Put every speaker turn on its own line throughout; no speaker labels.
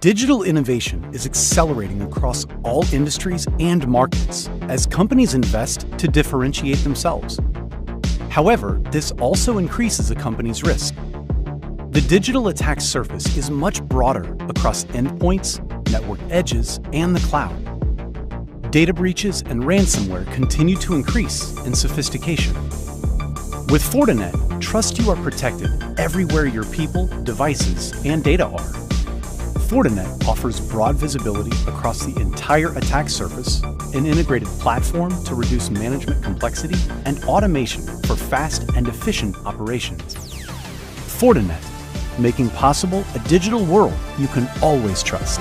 Digital innovation is accelerating across all industries and markets as companies invest to differentiate themselves. However, this also increases a company's risk. The digital attack surface is much broader across endpoints, network edges, and the cloud. Data breaches and ransomware continue to increase in sophistication. With Fortinet, trust you are protected everywhere your people, devices, and data are. Fortinet offers broad visibility across the entire attack surface, an integrated platform to reduce management complexity, and automation for fast and efficient operations. Fortinet, making possible a digital world you can always trust.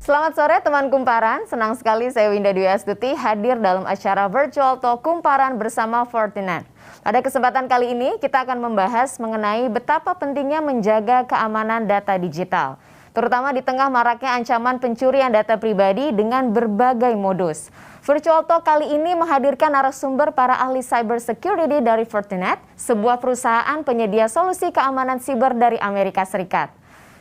Selamat sore teman Kumparan, senang sekali saya Winda Dwi Astuti hadir dalam acara Virtual Talk Kumparan bersama Fortinet. Pada kesempatan kali ini kita akan membahas mengenai betapa pentingnya menjaga keamanan data digital, terutama di tengah maraknya ancaman pencurian data pribadi dengan berbagai modus. Virtual Talk kali ini menghadirkan narasumber para ahli cyber security dari Fortinet, sebuah perusahaan penyedia solusi keamanan siber dari Amerika Serikat.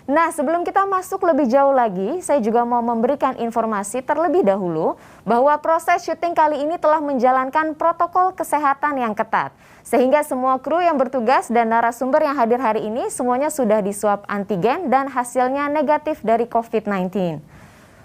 Nah, sebelum kita masuk lebih jauh lagi, saya juga mau memberikan informasi terlebih dahulu bahwa proses syuting kali ini telah menjalankan protokol kesehatan yang ketat. Sehingga semua kru yang bertugas dan narasumber yang hadir hari ini semuanya sudah diswab antigen dan hasilnya negatif dari COVID-19.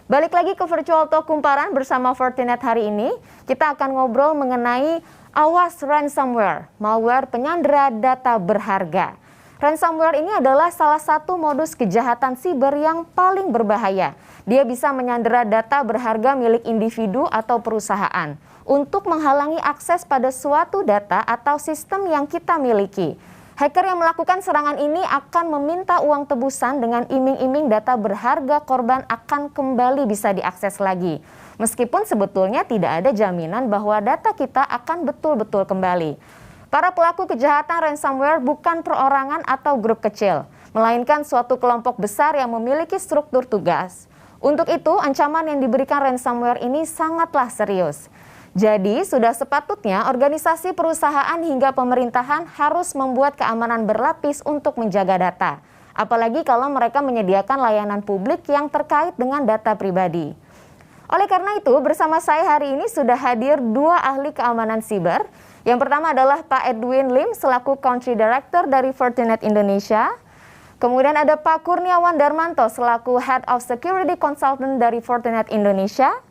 Balik lagi ke Virtual Talk Kumparan bersama Fortinet hari ini, kita akan ngobrol mengenai awas ransomware, malware penyandera data berharga. Ransomware ini adalah salah satu modus kejahatan siber yang paling berbahaya. Dia bisa menyandera data berharga milik individu atau perusahaan untuk menghalangi akses pada suatu data atau sistem yang kita miliki. Hacker yang melakukan serangan ini akan meminta uang tebusan dengan iming-iming data berharga korban akan kembali bisa diakses lagi. Meskipun sebetulnya tidak ada jaminan bahwa data kita akan betul-betul kembali. Para pelaku kejahatan ransomware bukan perorangan atau grup kecil, melainkan suatu kelompok besar yang memiliki struktur tugas. Untuk itu, ancaman yang diberikan ransomware ini sangatlah serius. Jadi, sudah sepatutnya organisasi perusahaan hingga pemerintahan harus membuat keamanan berlapis untuk menjaga data. Apalagi kalau mereka menyediakan layanan publik yang terkait dengan data pribadi. Oleh karena itu, bersama saya hari ini sudah hadir dua ahli keamanan siber. Yang pertama adalah Pak Edwin Lim selaku Country Director dari Fortinet Indonesia. Kemudian ada Pak Kurniawan Darmanto selaku Head of Security Consultant dari Fortinet Indonesia.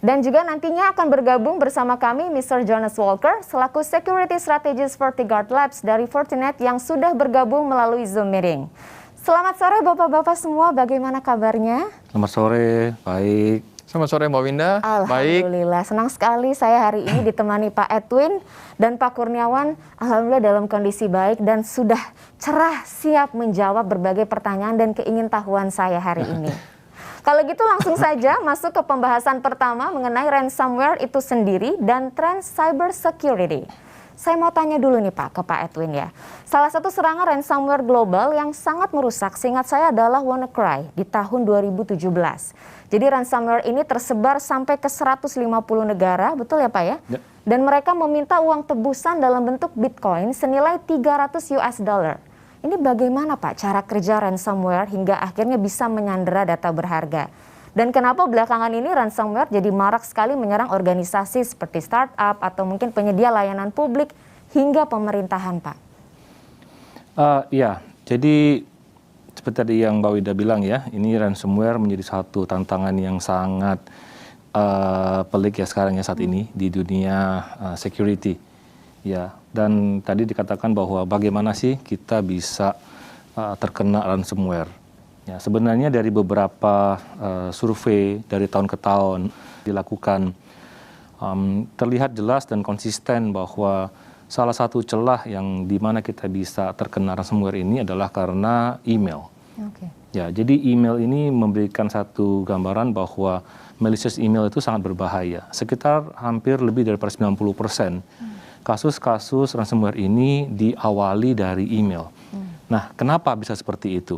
Dan juga nantinya akan bergabung bersama kami Mr. Jonas Walker selaku Security Strategist FortiGuard Labs dari Fortinet yang sudah bergabung melalui Zoom meeting. Selamat sore Bapak-Bapak semua, bagaimana kabarnya?
Selamat sore, baik.
Selamat sore Mbak Winda.
Alhamdulillah, senang sekali saya hari ini ditemani Pak Edwin dan Pak Kurniawan. Alhamdulillah dalam kondisi baik dan sudah cerah siap menjawab berbagai pertanyaan dan keingintahuan saya hari ini. Kalau gitu langsung saja masuk ke pembahasan pertama mengenai ransomware itu sendiri dan tren cyber security. Saya mau tanya dulu nih Pak ke Pak Edwin ya. Salah satu serangan ransomware global yang sangat merusak seingat saya adalah WannaCry di tahun 2017. Jadi ransomware ini tersebar sampai ke 150 negara, betul ya Pak ya? Ya. Dan mereka meminta uang tebusan dalam bentuk Bitcoin senilai 300 US dollar. Ini bagaimana Pak cara kerja ransomware hingga akhirnya bisa menyandera data berharga? Dan kenapa belakangan ini ransomware jadi marak sekali menyerang organisasi seperti startup atau mungkin penyedia layanan publik hingga pemerintahan, Pak?
Ya, jadi seperti tadi yang Mbak Wida bilang ya, ini ransomware menjadi satu tantangan yang sangat pelik ya sekarang ya saat ini di dunia security. Ya, dan tadi dikatakan bahwa bagaimana sih kita bisa terkena ransomware. Ya, sebenarnya dari beberapa survei dari tahun ke tahun dilakukan, terlihat jelas dan konsisten bahwa salah satu celah yang dimana kita bisa terkena ransomware ini adalah karena email. Okay. Ya, jadi email ini memberikan satu gambaran bahwa malicious email itu sangat berbahaya. Sekitar hampir lebih dari 90% kasus-kasus ransomware ini diawali dari email. Nah, kenapa bisa seperti itu?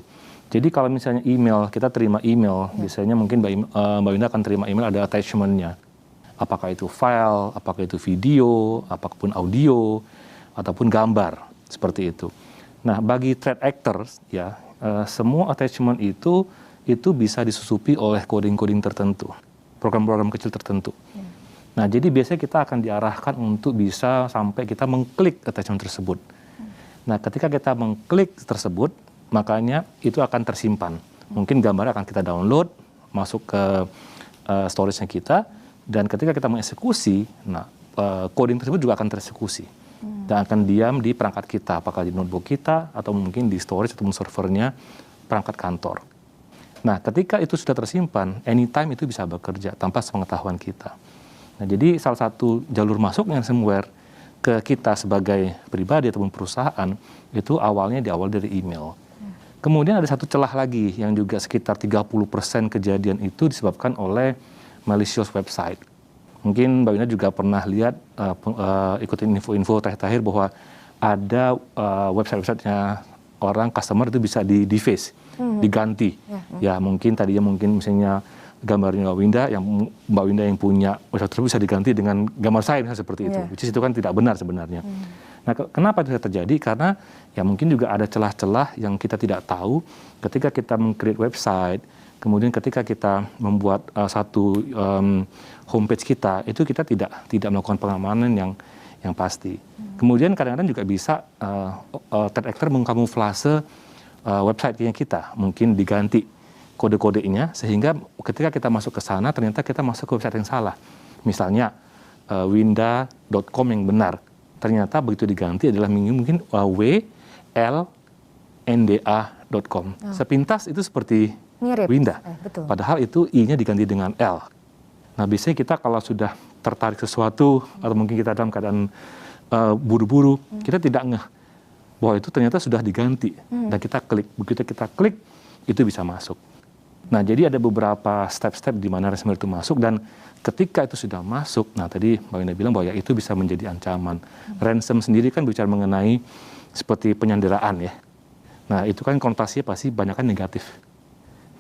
Jadi kalau misalnya email, kita terima email, biasanya mungkin Mbak Winda akan terima email ada attachment-nya. Apakah itu file, apakah itu video, apapun audio, ataupun gambar. seperti itu. Nah, bagi threat actors ya, semua attachment itu bisa disusupi oleh coding-coding tertentu, program-program kecil tertentu. Nah, jadi biasanya kita akan diarahkan untuk bisa sampai kita mengklik attachment tersebut. Nah, ketika kita mengklik tersebut, makanya itu akan tersimpan. Mungkin gambarnya akan kita download, masuk ke storage-nya kita, dan ketika kita mengeksekusi, nah coding tersebut juga akan tereksekusi dan akan diam di perangkat kita, apakah di notebook kita atau mungkin di storage atau servernya perangkat kantor. Nah, ketika itu sudah tersimpan, anytime itu bisa bekerja tanpa sepengetahuan kita. Nah, jadi salah satu jalur masuk ransomware ke kita sebagai pribadi ataupun perusahaan itu awalnya diawal dari email. Kemudian ada satu celah lagi yang juga sekitar 30% kejadian itu disebabkan oleh malicious website. Mungkin Mbak Winda juga pernah lihat, ikutin info-info terakhir bahwa ada website-websitenya orang, customer itu bisa di-deface, diganti. Ya mungkin tadinya misalnya gambarnya Mbak Winda, yang Mbak Winda yang punya website tersebut bisa diganti dengan gambar saya seperti itu. Which is itu kan tidak benar sebenarnya. Nah, kenapa itu terjadi? Karena ya mungkin juga ada celah-celah yang kita tidak tahu ketika kita meng-create website. Kemudian ketika kita membuat satu homepage kita, itu kita tidak melakukan pengamanan yang pasti. Kemudian kadang-kadang juga bisa threat actor mengkamuflase website-nya kita, mungkin diganti kode-kodenya, sehingga ketika kita masuk ke sana, ternyata kita masuk ke website yang salah. Misalnya winda.com yang benar, ternyata begitu diganti adalah mungkin WLNDA.com. Sepintas itu seperti
mirip
Winda,
betul.
Padahal itu I-nya diganti dengan L. Nah, biasanya kita kalau sudah tertarik sesuatu atau mungkin kita dalam keadaan buru-buru, kita tidak ngeh bahwa itu ternyata sudah diganti dan kita klik. Begitu kita klik, itu bisa masuk. Nah, jadi ada beberapa step-step di mana ransomware itu masuk, dan ketika itu sudah masuk, nah tadi Mbak Winda bilang bahwa ya itu bisa menjadi ancaman. Ransom sendiri kan bicara mengenai seperti penyanderaan ya. Nah, itu kan konotasinya pasti banyak kan negatif.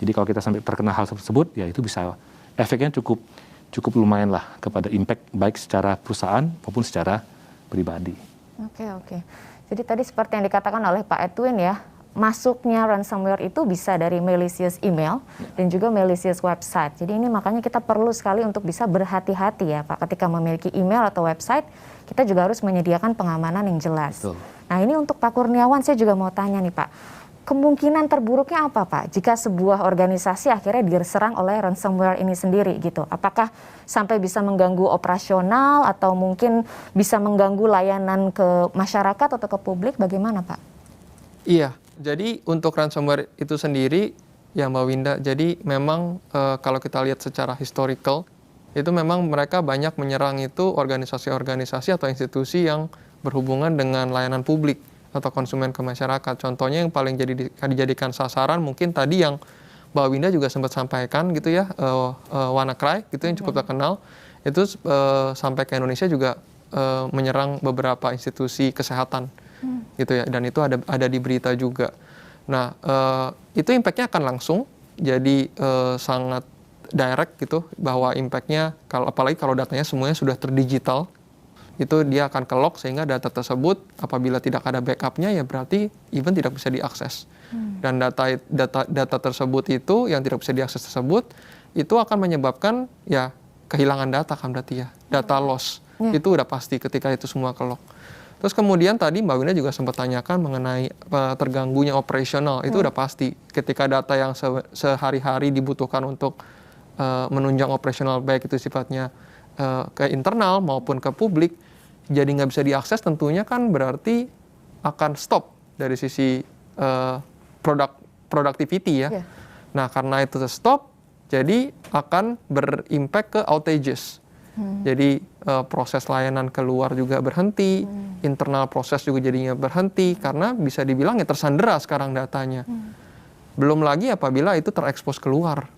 Jadi kalau kita sampai terkena hal tersebut, ya itu bisa efeknya cukup lumayan lah kepada impact baik secara perusahaan maupun secara pribadi.
Oke. Jadi tadi seperti yang dikatakan oleh Pak Edwin ya, masuknya ransomware itu bisa dari malicious email dan juga malicious website. Jadi ini makanya kita perlu sekali untuk bisa berhati-hati ya Pak, ketika memiliki email atau website, kita juga harus menyediakan pengamanan yang jelas.
Betul.
Nah, ini untuk Pak Kurniawan saya juga mau tanya nih Pak. Kemungkinan terburuknya apa Pak jika sebuah organisasi akhirnya diserang oleh ransomware ini sendiri gitu? Apakah sampai bisa mengganggu operasional atau mungkin bisa mengganggu layanan ke masyarakat atau ke publik? Bagaimana Pak?
Iya, jadi untuk ransomware itu sendiri ya Mbak Winda, jadi memang kalau kita lihat secara historical, itu memang mereka banyak menyerang itu organisasi-organisasi atau institusi yang berhubungan dengan layanan publik atau konsumen ke masyarakat. Contohnya yang paling dijadikan sasaran mungkin tadi yang Mbak Winda juga sempat sampaikan gitu ya, WannaCry gitu yang cukup terkenal, itu sampai ke Indonesia juga menyerang beberapa institusi kesehatan gitu ya, dan itu ada di berita juga. Nah, itu impact-nya akan langsung, jadi sangat direct gitu, bahwa impact-nya apalagi kalau datanya semuanya sudah terdigital, itu dia akan ke-lock sehingga data tersebut apabila tidak ada backup-nya ya berarti even tidak bisa diakses. Dan data tersebut itu yang tidak bisa diakses tersebut itu akan menyebabkan ya kehilangan data kan berarti ya, data loss. Itu udah pasti ketika itu semua ke-lock. Terus kemudian tadi Mbak Winda juga sempat tanyakan mengenai terganggunya operasional, itu udah pasti ketika data yang sehari-hari dibutuhkan untuk menunjang operasional baik itu sifatnya ke internal maupun ke publik, jadi nggak bisa diakses, tentunya kan berarti akan stop dari sisi productivity ya. Nah, karena itu stop, jadi akan berimpact ke outages. Jadi proses layanan keluar juga berhenti, internal proses juga jadinya berhenti, karena bisa dibilang ya tersandera sekarang datanya. Belum lagi apabila itu terekspos keluar.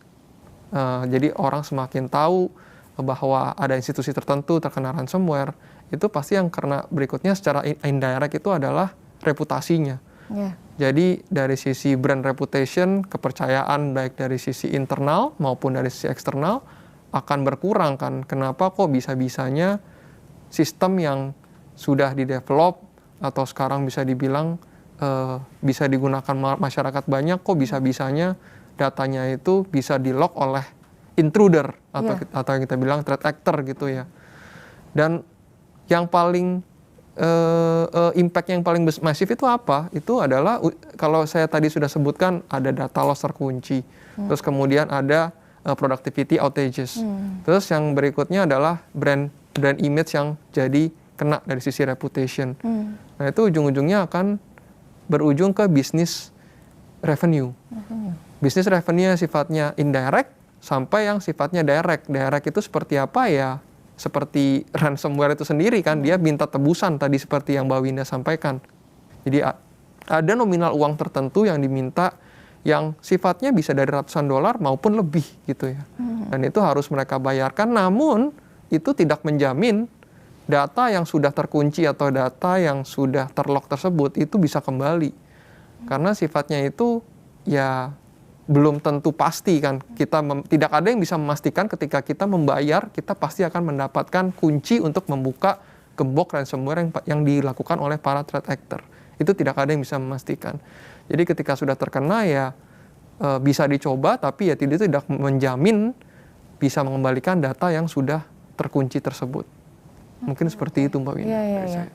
Jadi orang semakin tahu bahwa ada institusi tertentu terkena ransomware, itu pasti yang kena berikutnya secara indirect itu adalah reputasinya. Jadi dari sisi brand reputation, kepercayaan baik dari sisi internal maupun dari sisi eksternal akan berkurang kan. Kenapa kok bisa-bisanya sistem yang sudah didevelop atau sekarang bisa dibilang bisa digunakan masyarakat banyak, kok bisa-bisanya datanya itu bisa di-lock oleh intruder atau yang kita bilang threat actor gitu ya. Dan yang paling impact yang paling masif itu apa? Itu adalah kalau saya tadi sudah sebutkan ada data loss terkunci, terus kemudian ada productivity outages, terus yang berikutnya adalah brand image yang jadi kena dari sisi reputation. Nah itu ujung-ujungnya akan berujung ke bisnis revenue. Bisnis revenue yang sifatnya indirect sampai yang sifatnya direct. Direct itu seperti apa ya? Seperti ransomware itu sendiri kan, dia minta tebusan tadi seperti yang Mbak Winda sampaikan. Jadi ada nominal uang tertentu yang diminta yang sifatnya bisa dari ratusan dolar maupun lebih gitu ya. Dan itu harus mereka bayarkan, namun itu tidak menjamin data yang sudah terkunci atau data yang sudah terlock tersebut itu bisa kembali. Karena sifatnya itu ya belum tentu pasti kan. Tidak ada yang bisa memastikan ketika kita membayar, kita pasti akan mendapatkan kunci untuk membuka gembok ransomware yang dilakukan oleh para threat actor. Itu tidak ada yang bisa memastikan. Jadi ketika sudah terkena ya bisa dicoba, tapi ya tidak menjamin bisa mengembalikan data yang sudah terkunci tersebut. Mungkin seperti itu Mbak Winda.
Iya.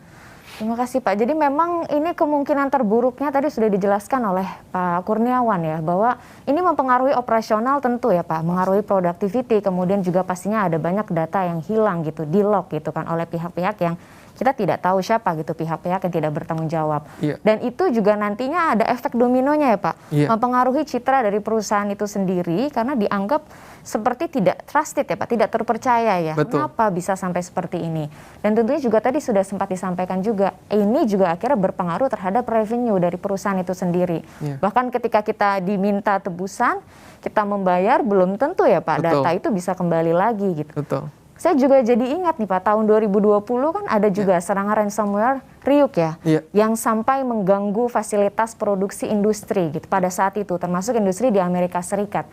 Terima kasih Pak. Jadi memang ini kemungkinan terburuknya tadi sudah dijelaskan oleh Pak Kurniawan ya, bahwa ini mempengaruhi operasional tentu ya Pak, mengaruhi productivity, kemudian juga pastinya ada banyak data yang hilang gitu, di-lock gitu kan oleh pihak-pihak yang kita tidak tahu siapa gitu, pihak-pihak yang tidak bertanggung jawab. Dan itu juga nantinya ada efek dominonya ya Pak, mempengaruhi citra dari perusahaan itu sendiri karena dianggap seperti tidak trusted ya Pak, tidak terpercaya ya.
Betul.
Kenapa bisa sampai seperti ini? Dan tentunya juga tadi sudah sempat disampaikan juga, ini juga akhirnya berpengaruh terhadap revenue dari perusahaan itu sendiri. Bahkan ketika kita diminta tebusan, kita membayar belum tentu ya Pak, data itu bisa kembali lagi gitu.
Betul.
Saya juga jadi ingat nih Pak, tahun 2020 kan ada juga serangan ransomware Ryuk ya, yang sampai mengganggu fasilitas produksi industri gitu pada saat itu, termasuk industri di Amerika Serikat.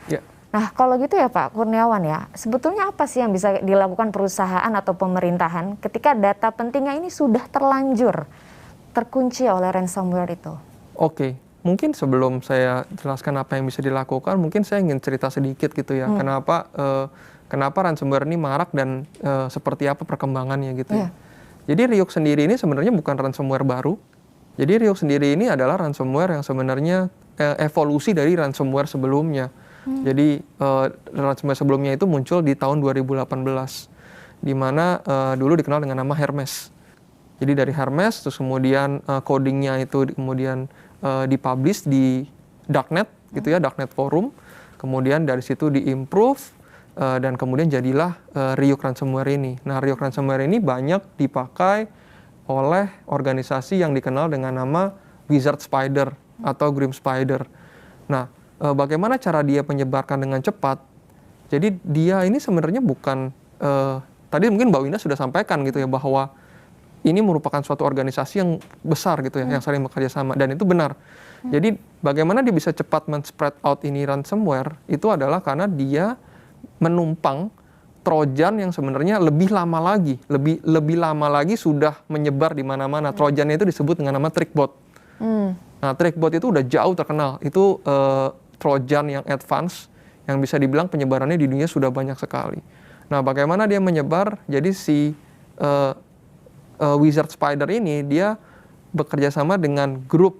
Nah kalau gitu ya Pak Kurniawan ya, sebetulnya apa sih yang bisa dilakukan perusahaan atau pemerintahan ketika data pentingnya ini sudah terlanjur terkunci oleh ransomware itu? Oke,
mungkin sebelum saya jelaskan apa yang bisa dilakukan, mungkin saya ingin cerita sedikit gitu ya, kenapa ransomware ini marak dan seperti apa perkembangannya gitu ya. Jadi Ryuk sendiri ini sebenarnya bukan ransomware baru. Jadi Ryuk sendiri ini adalah ransomware yang sebenarnya evolusi dari ransomware sebelumnya. Jadi ransomware sebelumnya itu muncul di tahun 2018, di mana dulu dikenal dengan nama Hermes. Jadi dari Hermes, terus kemudian codingnya itu kemudian dipublish di Darknet, gitu ya, Darknet Forum. Kemudian dari situ diimprove dan kemudian jadilah Ryuk ransomware ini. Nah, Ryuk ransomware ini banyak dipakai oleh organisasi yang dikenal dengan nama Wizard Spider atau Grim Spider. Nah, bagaimana cara dia menyebarkan dengan cepat? Jadi dia ini sebenarnya bukan, tadi mungkin Mbak Winda sudah sampaikan gitu ya, bahwa ini merupakan suatu organisasi yang besar gitu ya, yang saling bekerja sama, dan itu benar. Jadi bagaimana dia bisa cepat men-spread out ini ransomware, itu adalah karena dia menumpang Trojan yang sebenarnya lebih lama lagi sudah menyebar di mana-mana. Trojannya itu disebut dengan nama Trickbot. Nah, Trickbot itu udah jauh terkenal. Itu Trojan yang advance, yang bisa dibilang penyebarannya di dunia sudah banyak sekali. Nah, bagaimana dia menyebar? Jadi si Wizard Spider ini dia bekerja sama dengan grup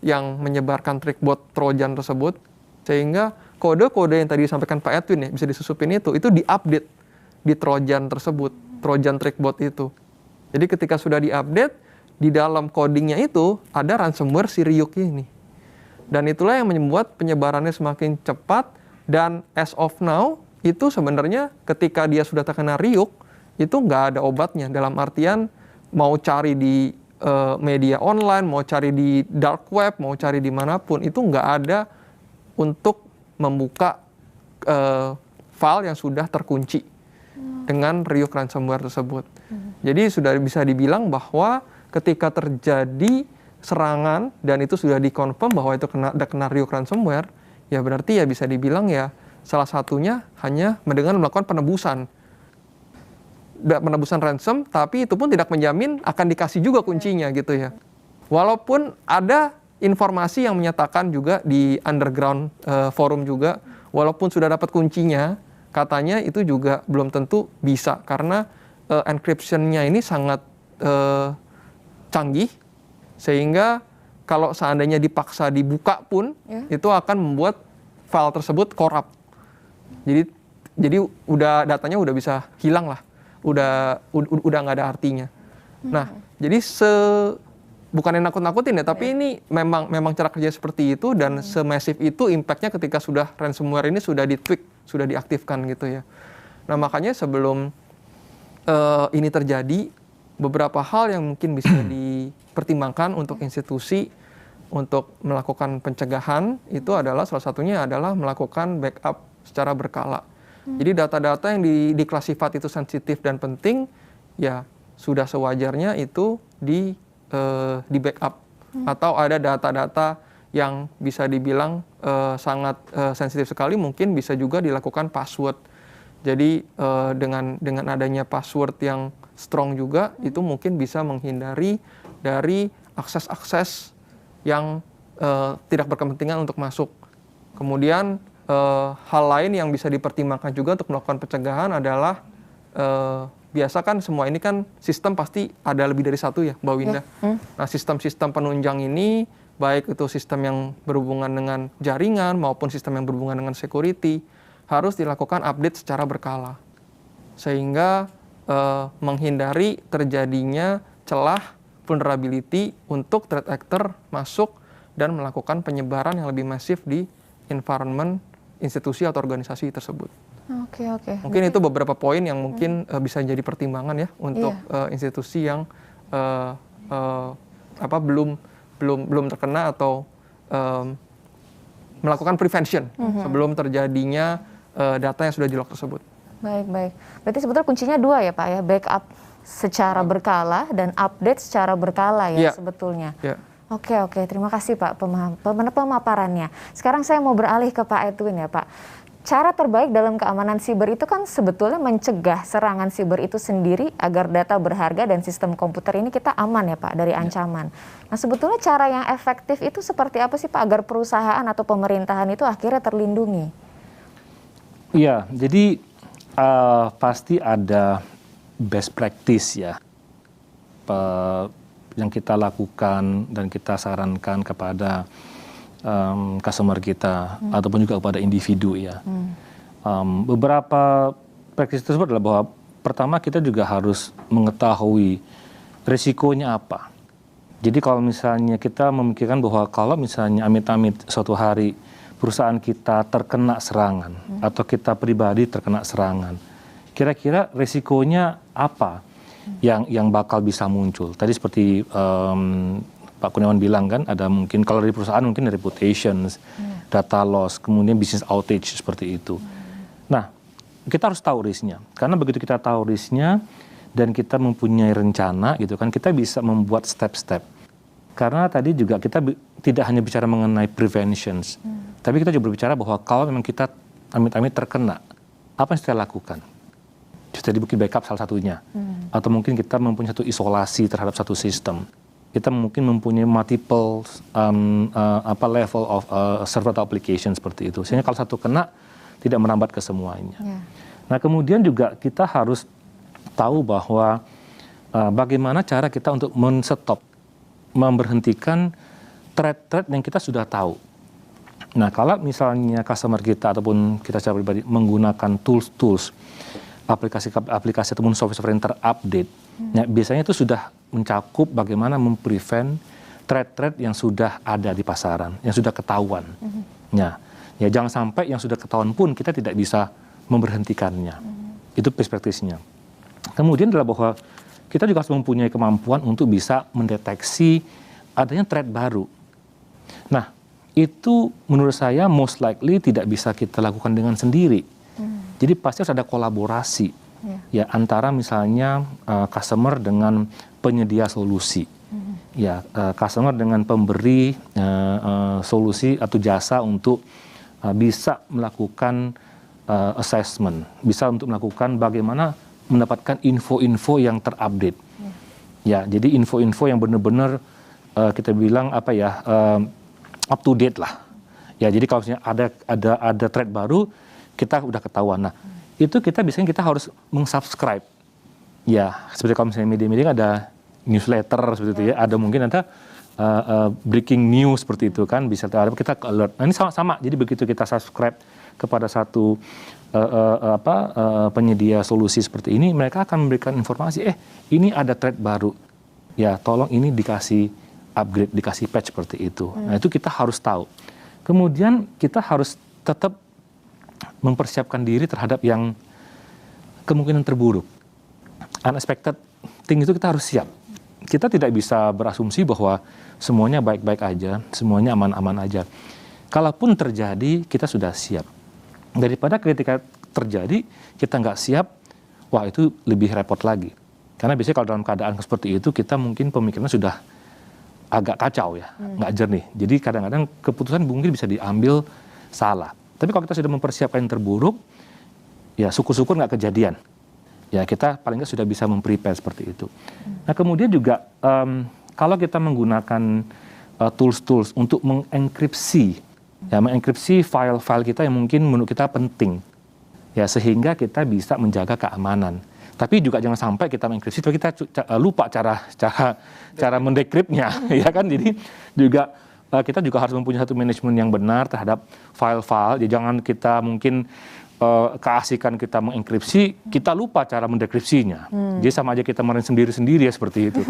yang menyebarkan Trickbot Trojan tersebut, sehingga kode-kode yang tadi disampaikan Pak Edwin ya, bisa disusupin itu diupdate di Trojan tersebut, Trojan Trickbot itu. Jadi ketika sudah diupdate, di dalam codingnya itu ada ransomware si Ryuk ini. Dan itulah yang membuat penyebarannya semakin cepat, dan as of now, itu sebenarnya ketika dia sudah terkena Ryuk, itu nggak ada obatnya. Dalam artian, mau cari di media online, mau cari di dark web, mau cari dimanapun, itu nggak ada untuk membuka file yang sudah terkunci dengan Ryuk ransomware tersebut. Jadi sudah bisa dibilang bahwa ketika terjadi serangan dan itu sudah dikonfirm bahwa itu kena Ryuk ransomware, ya berarti ya bisa dibilang ya salah satunya hanya dengan melakukan penebusan. penebusan ransom, tapi itu pun tidak menjamin akan dikasih juga kuncinya gitu ya. Walaupun ada informasi yang menyatakan juga di underground forum juga, walaupun sudah dapat kuncinya, katanya itu juga belum tentu bisa karena encryption-nya ini sangat canggih, sehingga kalau seandainya dipaksa dibuka pun, itu akan membuat file tersebut korup. Jadi udah datanya udah bisa hilang lah, udah nggak ada artinya. Nah, jadi bukan yang nakut-nakutin ya, tapi ini memang cara kerja seperti itu dan semasif itu impact-nya ketika sudah ransomware ini sudah di-tweak, sudah diaktifkan gitu ya. Nah, makanya sebelum ini terjadi, beberapa hal yang mungkin bisa dipertimbangkan untuk institusi untuk melakukan pencegahan itu adalah salah satunya adalah melakukan backup secara berkala. Jadi data-data yang diklasifikasi itu sensitif dan penting, ya sudah sewajarnya itu di backup. Atau ada data-data yang bisa dibilang sangat sensitif sekali, mungkin bisa juga dilakukan password. Jadi dengan adanya password yang strong juga, itu mungkin bisa menghindari dari akses-akses yang tidak berkepentingan untuk masuk. Kemudian hal lain yang bisa dipertimbangkan juga untuk melakukan pencegahan adalah biasa kan semua ini kan sistem pasti ada lebih dari satu ya, Mbak Winda. Nah, sistem-sistem penunjang ini baik itu sistem yang berhubungan dengan jaringan maupun sistem yang berhubungan dengan security harus dilakukan update secara berkala sehingga menghindari terjadinya celah vulnerability untuk threat actor masuk dan melakukan penyebaran yang lebih masif di environment institusi atau organisasi tersebut.
Oke.
Mungkin itu beberapa poin yang mungkin bisa jadi pertimbangan ya untuk institusi yang belum terkena atau melakukan prevention sebelum terjadinya data yang sudah di-lock tersebut.
Baik. Berarti sebetulnya kuncinya dua ya Pak ya, backup secara berkala dan update secara berkala ya sebetulnya. Oke, terima kasih Pak pemaparannya. Sekarang saya mau beralih ke Pak Edwin ya Pak. Cara terbaik dalam keamanan siber itu kan sebetulnya mencegah serangan siber itu sendiri agar data berharga dan sistem komputer ini kita aman ya Pak dari ancaman. Nah sebetulnya cara yang efektif itu seperti apa sih Pak agar perusahaan atau pemerintahan itu akhirnya terlindungi?
Iya, jadi pasti ada best practice ya yang kita lakukan dan kita sarankan kepada customer kita ataupun juga kepada individu ya. Beberapa praktis tersebut adalah bahwa pertama kita juga harus mengetahui risikonya apa. Jadi kalau misalnya kita memikirkan bahwa kalau misalnya amit-amit suatu hari perusahaan kita terkena serangan atau kita pribadi terkena serangan, kira-kira risikonya apa yang bakal bisa muncul? Tadi seperti Pak Kurniawan bilang kan, ada mungkin kalau dari perusahaan mungkin reputations, data loss, kemudian business outage seperti itu. Nah, kita harus tahu risknya. Karena begitu kita tahu risknya dan kita mempunyai rencana gitu kan, kita bisa membuat step-step. Karena tadi juga kita tidak hanya bicara mengenai preventions, tapi kita juga berbicara bahwa kalau memang kita amit-amit terkena, apa yang kita lakukan? Jadi mungkin backup salah satunya. Atau mungkin kita mempunyai satu isolasi terhadap satu sistem. Kita mungkin mempunyai multiple level of server atau application seperti itu. Sehingga kalau satu kena, tidak merambat ke semuanya. Nah kemudian juga kita harus tahu bahwa bagaimana cara kita untuk men-stop, memberhentikan threat-threat yang kita sudah tahu. Nah kalau misalnya customer kita ataupun kita secara pribadi menggunakan tools-tools, aplikasi ataupun software yang terupdate, biasanya itu sudah mencakup bagaimana memprevent threat-threat yang sudah ada di pasaran, yang sudah ketahuan. Ya jangan sampai yang sudah ketahuan pun kita tidak bisa memberhentikannya. Itu perspektifnya. Kemudian adalah bahwa kita juga harus mempunyai kemampuan untuk bisa mendeteksi adanya threat baru. Nah, itu menurut saya most likely tidak bisa kita lakukan dengan sendiri. Jadi pasti harus ada kolaborasi ya antara misalnya customer dengan penyedia solusi. Ya, customer dengan pemberi solusi atau jasa untuk bisa melakukan assessment, bisa untuk melakukan bagaimana mendapatkan info-info yang terupdate. Ya, jadi info-info yang benar-benar kita bilang apa ya, up to date lah. Ya, jadi kalau misalnya ada thread baru, kita udah ketahuan. Nah, itu biasanya kita harus meng-subscribe. Ya, seperti kalau misalnya media-media ada newsletter seperti itu ya, ada mungkin ada breaking news seperti itu kan, bisa kita alert. Nah, ini sama. Jadi begitu kita subscribe kepada satu penyedia solusi seperti ini, mereka akan memberikan informasi, ini ada thread baru. Ya, tolong ini dikasih upgrade, dikasih patch seperti itu. Nah, itu kita harus tahu. Kemudian kita harus tetap mempersiapkan diri terhadap yang kemungkinan terburuk. Unexpected thing itu kita harus siap. Kita tidak bisa berasumsi bahwa semuanya baik-baik aja, semuanya aman-aman aja. Kalaupun terjadi, kita sudah siap. Daripada ketika terjadi, kita nggak siap, wah itu lebih repot lagi. Karena biasanya kalau dalam keadaan seperti itu, kita mungkin pemikirannya sudah agak kacau ya, nggak jernih. Jadi kadang-kadang keputusan mungkin bisa diambil salah. Tapi kalau kita sudah mempersiapkan yang terburuk, ya syukur-syukur nggak kejadian. Ya kita paling nggak sudah bisa memprepare seperti itu. Nah kemudian juga kalau kita menggunakan tools-tools untuk mengenkripsi file-file kita yang mungkin menurut kita penting, ya sehingga kita bisa menjaga keamanan. Tapi juga jangan sampai kita mengenkripsi, tapi kita lupa cara mendekripnya, ya kan? Jadi juga kita juga harus mempunyai satu manajemen yang benar terhadap file-file. Jadi jangan kita mungkin keasikan kita mengenkripsi, kita lupa cara mendekripsinya. Jadi sama aja kita main sendiri-sendiri ya seperti itu.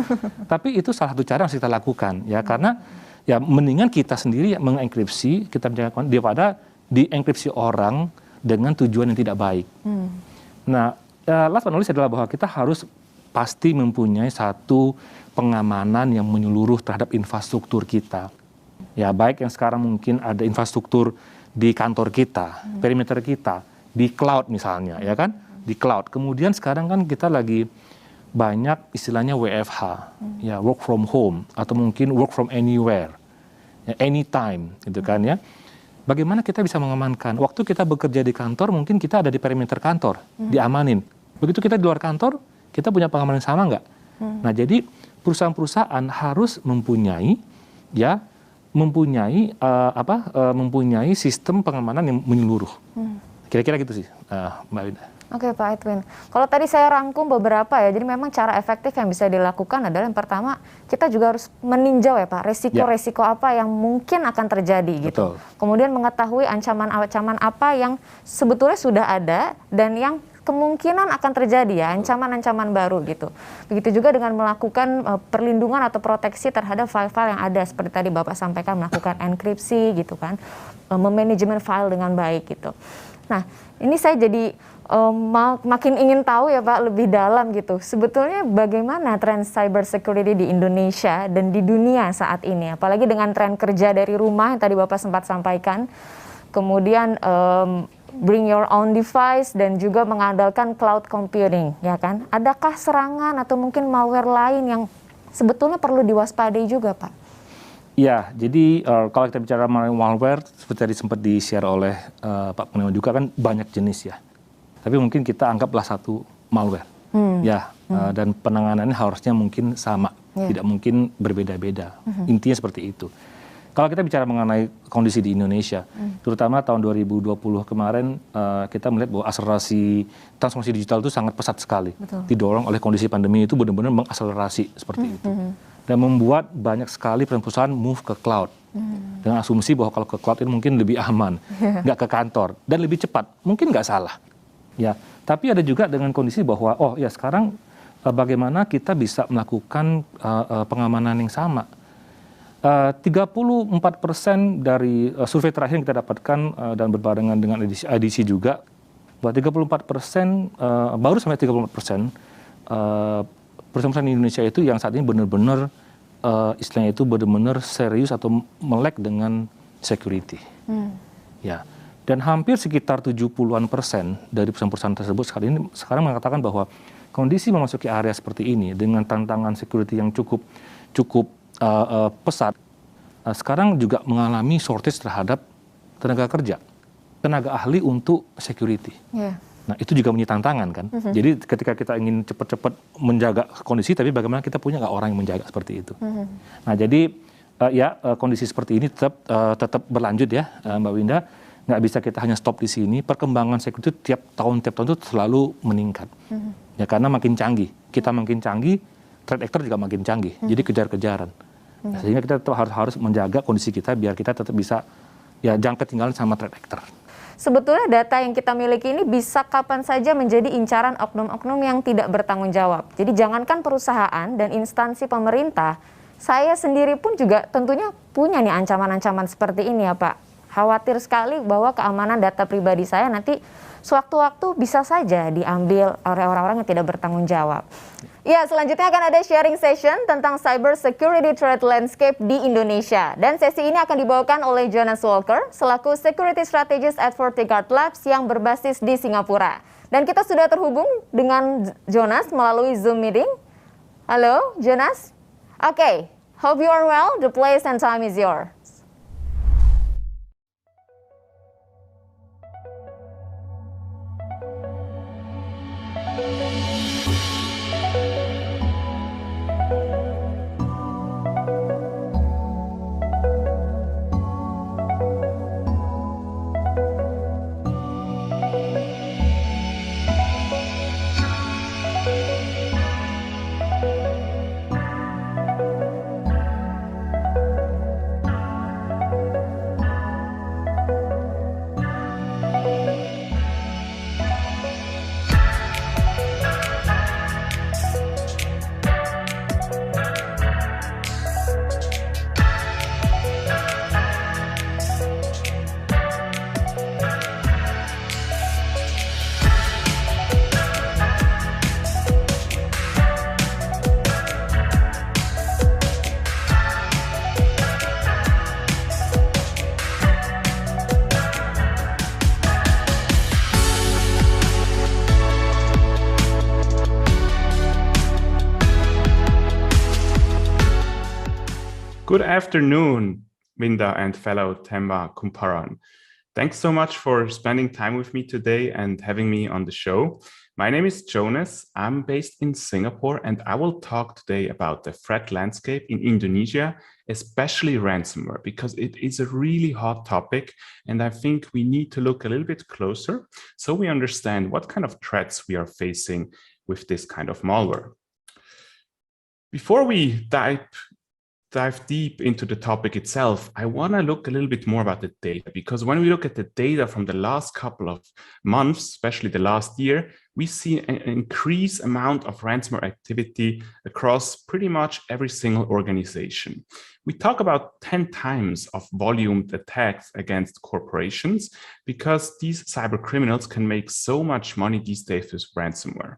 Tapi itu salah satu cara yang harus kita lakukan, ya karena ya mendingan kita sendiri yang mengenkripsi, kita menjaga daripada dienkripsi orang dengan tujuan yang tidak baik. Nah, last but not least adalah bahwa kita harus pasti mempunyai satu pengamanan yang menyeluruh terhadap infrastruktur kita. Ya, baik yang sekarang mungkin ada infrastruktur di kantor kita, perimeter kita, di cloud misalnya, ya kan? Di cloud. Kemudian sekarang kan kita lagi banyak istilahnya WFH, ya work from home atau mungkin work from anywhere, ya, anytime, gitu kan ya. Bagaimana kita bisa mengamankan? Waktu kita bekerja di kantor, mungkin kita ada di perimeter kantor, diamanin. Begitu kita di luar kantor, kita punya pengamanan sama nggak? Nah, jadi perusahaan-perusahaan harus mempunyai sistem pengamanan yang menyeluruh. Kira-kira gitu sih, Mbak Winda.
Oke Pak Edwin, kalau tadi saya rangkum beberapa ya, jadi memang cara efektif yang bisa dilakukan adalah yang pertama, kita juga harus meninjau ya Pak, resiko-resiko apa yang mungkin akan terjadi gitu. Kemudian mengetahui ancaman-ancaman apa yang sebetulnya sudah ada dan yang kemungkinan akan terjadi ya, ancaman-ancaman baru gitu. Begitu juga dengan melakukan perlindungan atau proteksi terhadap file-file yang ada, seperti tadi Bapak sampaikan, melakukan enkripsi gitu kan, memanajemen file dengan baik gitu. Nah, ini saya jadi makin ingin tahu ya Pak lebih dalam gitu. Sebetulnya bagaimana tren cyber security di Indonesia dan di dunia saat ini, apalagi dengan tren kerja dari rumah yang tadi Bapak sempat sampaikan, kemudian bring your own device dan juga mengandalkan cloud computing, ya kan? Adakah serangan atau mungkin malware lain yang sebetulnya perlu diwaspadai juga, Pak?
Ya, jadi kalau kita bicara malware, seperti tadi sempat di-share oleh Pak Panglima juga kan banyak jenis ya. Tapi mungkin kita anggaplah satu malware, dan penanganannya harusnya mungkin sama, tidak mungkin berbeda-beda. Intinya seperti itu. Kalau kita bicara mengenai kondisi di Indonesia, terutama tahun 2020 kemarin, kita melihat bahwa akselerasi transformasi digital itu sangat pesat sekali. Didorong oleh kondisi pandemi itu benar-benar mengakselerasi seperti itu. Dan membuat banyak sekali perusahaan move ke cloud. Dengan asumsi bahwa kalau ke cloud itu mungkin lebih aman, nggak ke kantor, dan lebih cepat. Mungkin nggak salah. Ya, tapi ada juga dengan kondisi bahwa, sekarang bagaimana kita bisa melakukan pengamanan yang sama. 34% dari survei terakhir yang kita dapatkan dan berbarengan dengan IDC juga, bahwa 34%, baru sampai 34%, perusahaan-perusahaan di Indonesia itu yang saat ini benar-benar istilahnya itu benar-benar serius atau melek dengan security. Ya. Dan hampir sekitar 70-an% dari perusahaan-perusahaan tersebut sekarang mengatakan bahwa kondisi memasuki area seperti ini dengan tantangan security yang cukup pesat, sekarang juga mengalami shortage terhadap tenaga kerja, tenaga ahli untuk security. Nah, itu juga menjadi tantangan kan. Jadi ketika kita ingin cepat-cepat menjaga kondisi, tapi bagaimana kita punya nggak orang yang menjaga seperti itu. Nah, jadi kondisi seperti ini tetap berlanjut ya, Mbak Winda. Nggak bisa kita hanya stop di sini. Perkembangan security tiap tahun itu selalu meningkat. Ya, karena makin canggih. Kita makin canggih, threat actor juga makin canggih. Jadi kejar-kejaran. Sehingga kita tetap harus menjaga kondisi kita biar kita tetap bisa jangan ketinggalan sama threat actor.
Sebetulnya data yang kita miliki ini bisa kapan saja menjadi incaran oknum-oknum yang tidak bertanggung jawab. Jadi jangankan perusahaan dan instansi pemerintah, saya sendiri pun juga tentunya punya nih ancaman-ancaman seperti ini ya Pak. Khawatir sekali bahwa keamanan data pribadi saya nanti sewaktu-waktu bisa saja diambil oleh orang-orang yang tidak bertanggung jawab. Ya, selanjutnya akan ada sharing session tentang cyber security threat landscape di Indonesia. Dan sesi ini akan dibawakan oleh Jonas Walker, selaku Security Strategist at FortiGuard Labs yang berbasis di Singapura. Dan kita sudah terhubung dengan Jonas melalui Zoom meeting. Halo, Jonas? Oke, hope you are well. The place and time is yours.
Good afternoon, Winda and fellow Themba Kumparan. Thanks so much for spending time with me today and having me on the show. My name is Jonas. I'm based in Singapore, and I will talk today about the threat landscape in Indonesia, especially ransomware, because it is a really hot topic, and I think we need to look a little bit closer so we understand what kind of threats we are facing with this kind of malware. Before we dive deep into the topic itself, I want to look a little bit more about the data, because when we look at the data from the last couple of months, especially the last year, we see an increased amount of ransomware activity across pretty much every single organization. We talk about 10 times of volume attacks against corporations because these cyber criminals can make so much money these days with ransomware.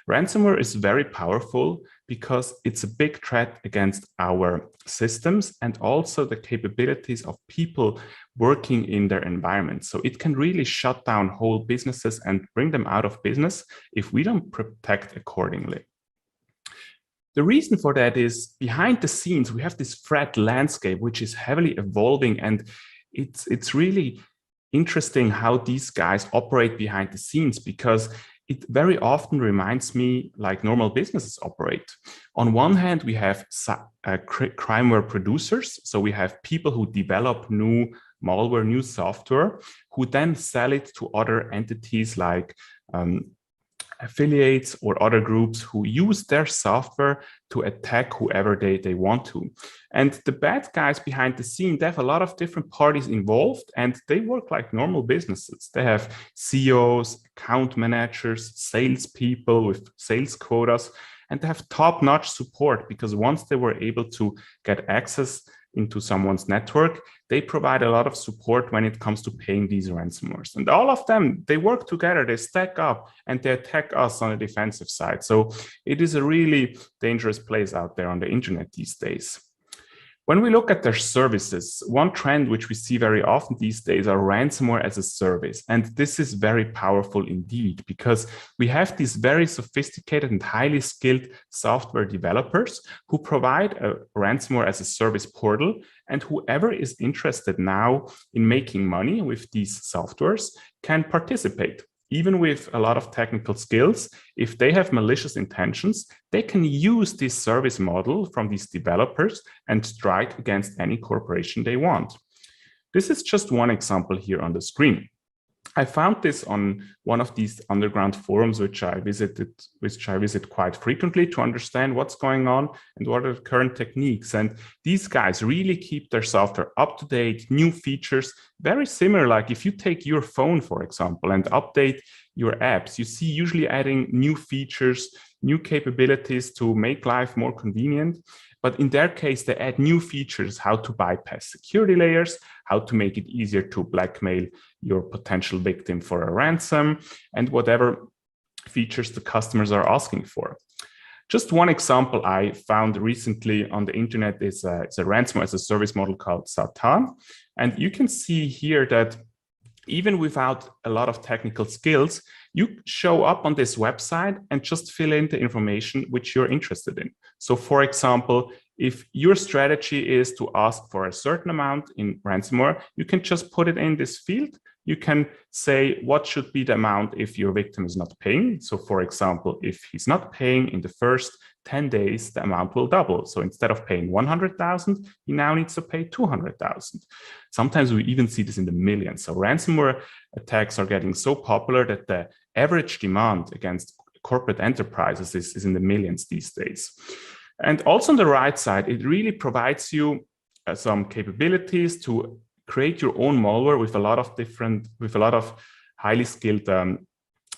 Ransomware is very powerful because it's a big threat against our systems and also the capabilities of people working in their environment. So it can really shut down whole businesses and bring them out of business if we don't protect accordingly. The reason for that is behind the scenes, we have this threat landscape, which is heavily evolving, and it's really interesting how these guys operate behind the scenes, because it very often reminds me like normal businesses operate. On one hand, we have crimeware producers. So we have people who develop new malware, new software, who then sell it to other entities like affiliates or other groups who use their software to attack whoever they want to. And the bad guys behind the scene, they have a lot of different parties involved, and they work like normal businesses. They have CEOs, account managers, salespeople with sales quotas, and they have top-notch support, because once they were able to get access into someone's network, they provide a lot of support when it comes to paying these ransomwares. And all of them, they work together, they stack up, and they attack us on the defensive side. So it is a really dangerous place out there on the internet these days. When we look at their services, one trend which we see very often these days are ransomware as a service. And this is very powerful indeed, because we have these very sophisticated and highly skilled software developers who provide a ransomware as a service portal. And whoever is interested now in making money with these softwares can participate. even with a lot of technical skills, if they have malicious intentions, they can use this service model from these developers and strike against any corporation they want. This is just one example here on the screen. I found this on one of these underground forums, which I visit quite frequently to understand what's going on and what are the current techniques. And these guys really keep their software up to date, new features, very similar. Like if you take your phone, for example, and update your apps, you see usually adding new features, new capabilities to make life more convenient. But in their case, they add new features, how to bypass security layers, how to make it easier to blackmail your potential victim for a ransom, and whatever features the customers are asking for. Just one example I found recently on the internet is it's a ransomware as a service model called Satan. And you can see here that even without a lot of technical skills, you show up on this website and just fill in the information which you're interested in. So for example, if your strategy is to ask for a certain amount in ransomware, you can just put it in this field. You can say what should be the amount if your victim is not paying. So for example, if he's not paying in the first 10 days, the amount will double. So instead of paying 100,000, he now needs to pay 200,000. Sometimes we even see this in the millions. So ransomware attacks are getting so popular that the average demand against corporate enterprises is in the millions these days. And also on the right side, it really provides you some capabilities to create your own malware with a lot of highly skilled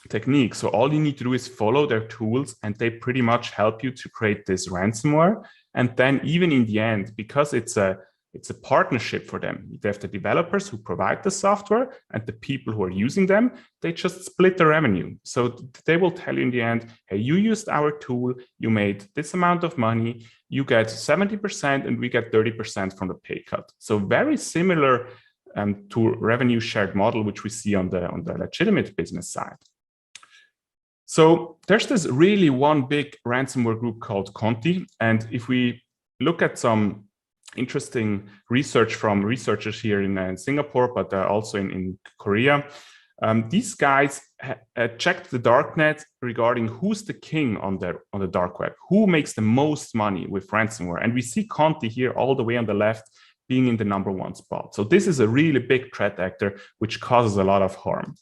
techniques. So all you need to do is follow their tools and they pretty much help you to create this ransomware. And then even in the end, because it's a partnership for them, they have the developers who provide the software and the people who are using them, they just split the revenue. So they will tell you in the end, hey, you used our tool, you made this amount of money, you get 70% and we get 30% from the pay cut. So very similar to revenue shared model, which we see on the legitimate business side. So there's this really one big ransomware group called Conti. And if we look at some interesting research from researchers here in Singapore, but also in Korea, these guys checked the darknet regarding who's the king on the dark web, who makes the most money with ransomware. And we see Conti here all the way on the left being in the #1 spot. So this is a really big threat actor, which causes a lot of harm.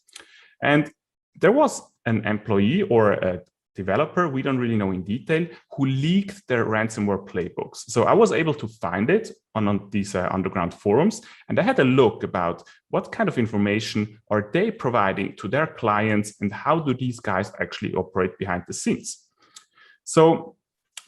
And there was an employee or a developer, we don't really know in detail, who leaked their ransomware playbooks. So I was able to find it on these underground forums, and I had a look about what kind of information are they providing to their clients and how do these guys actually operate behind the scenes. So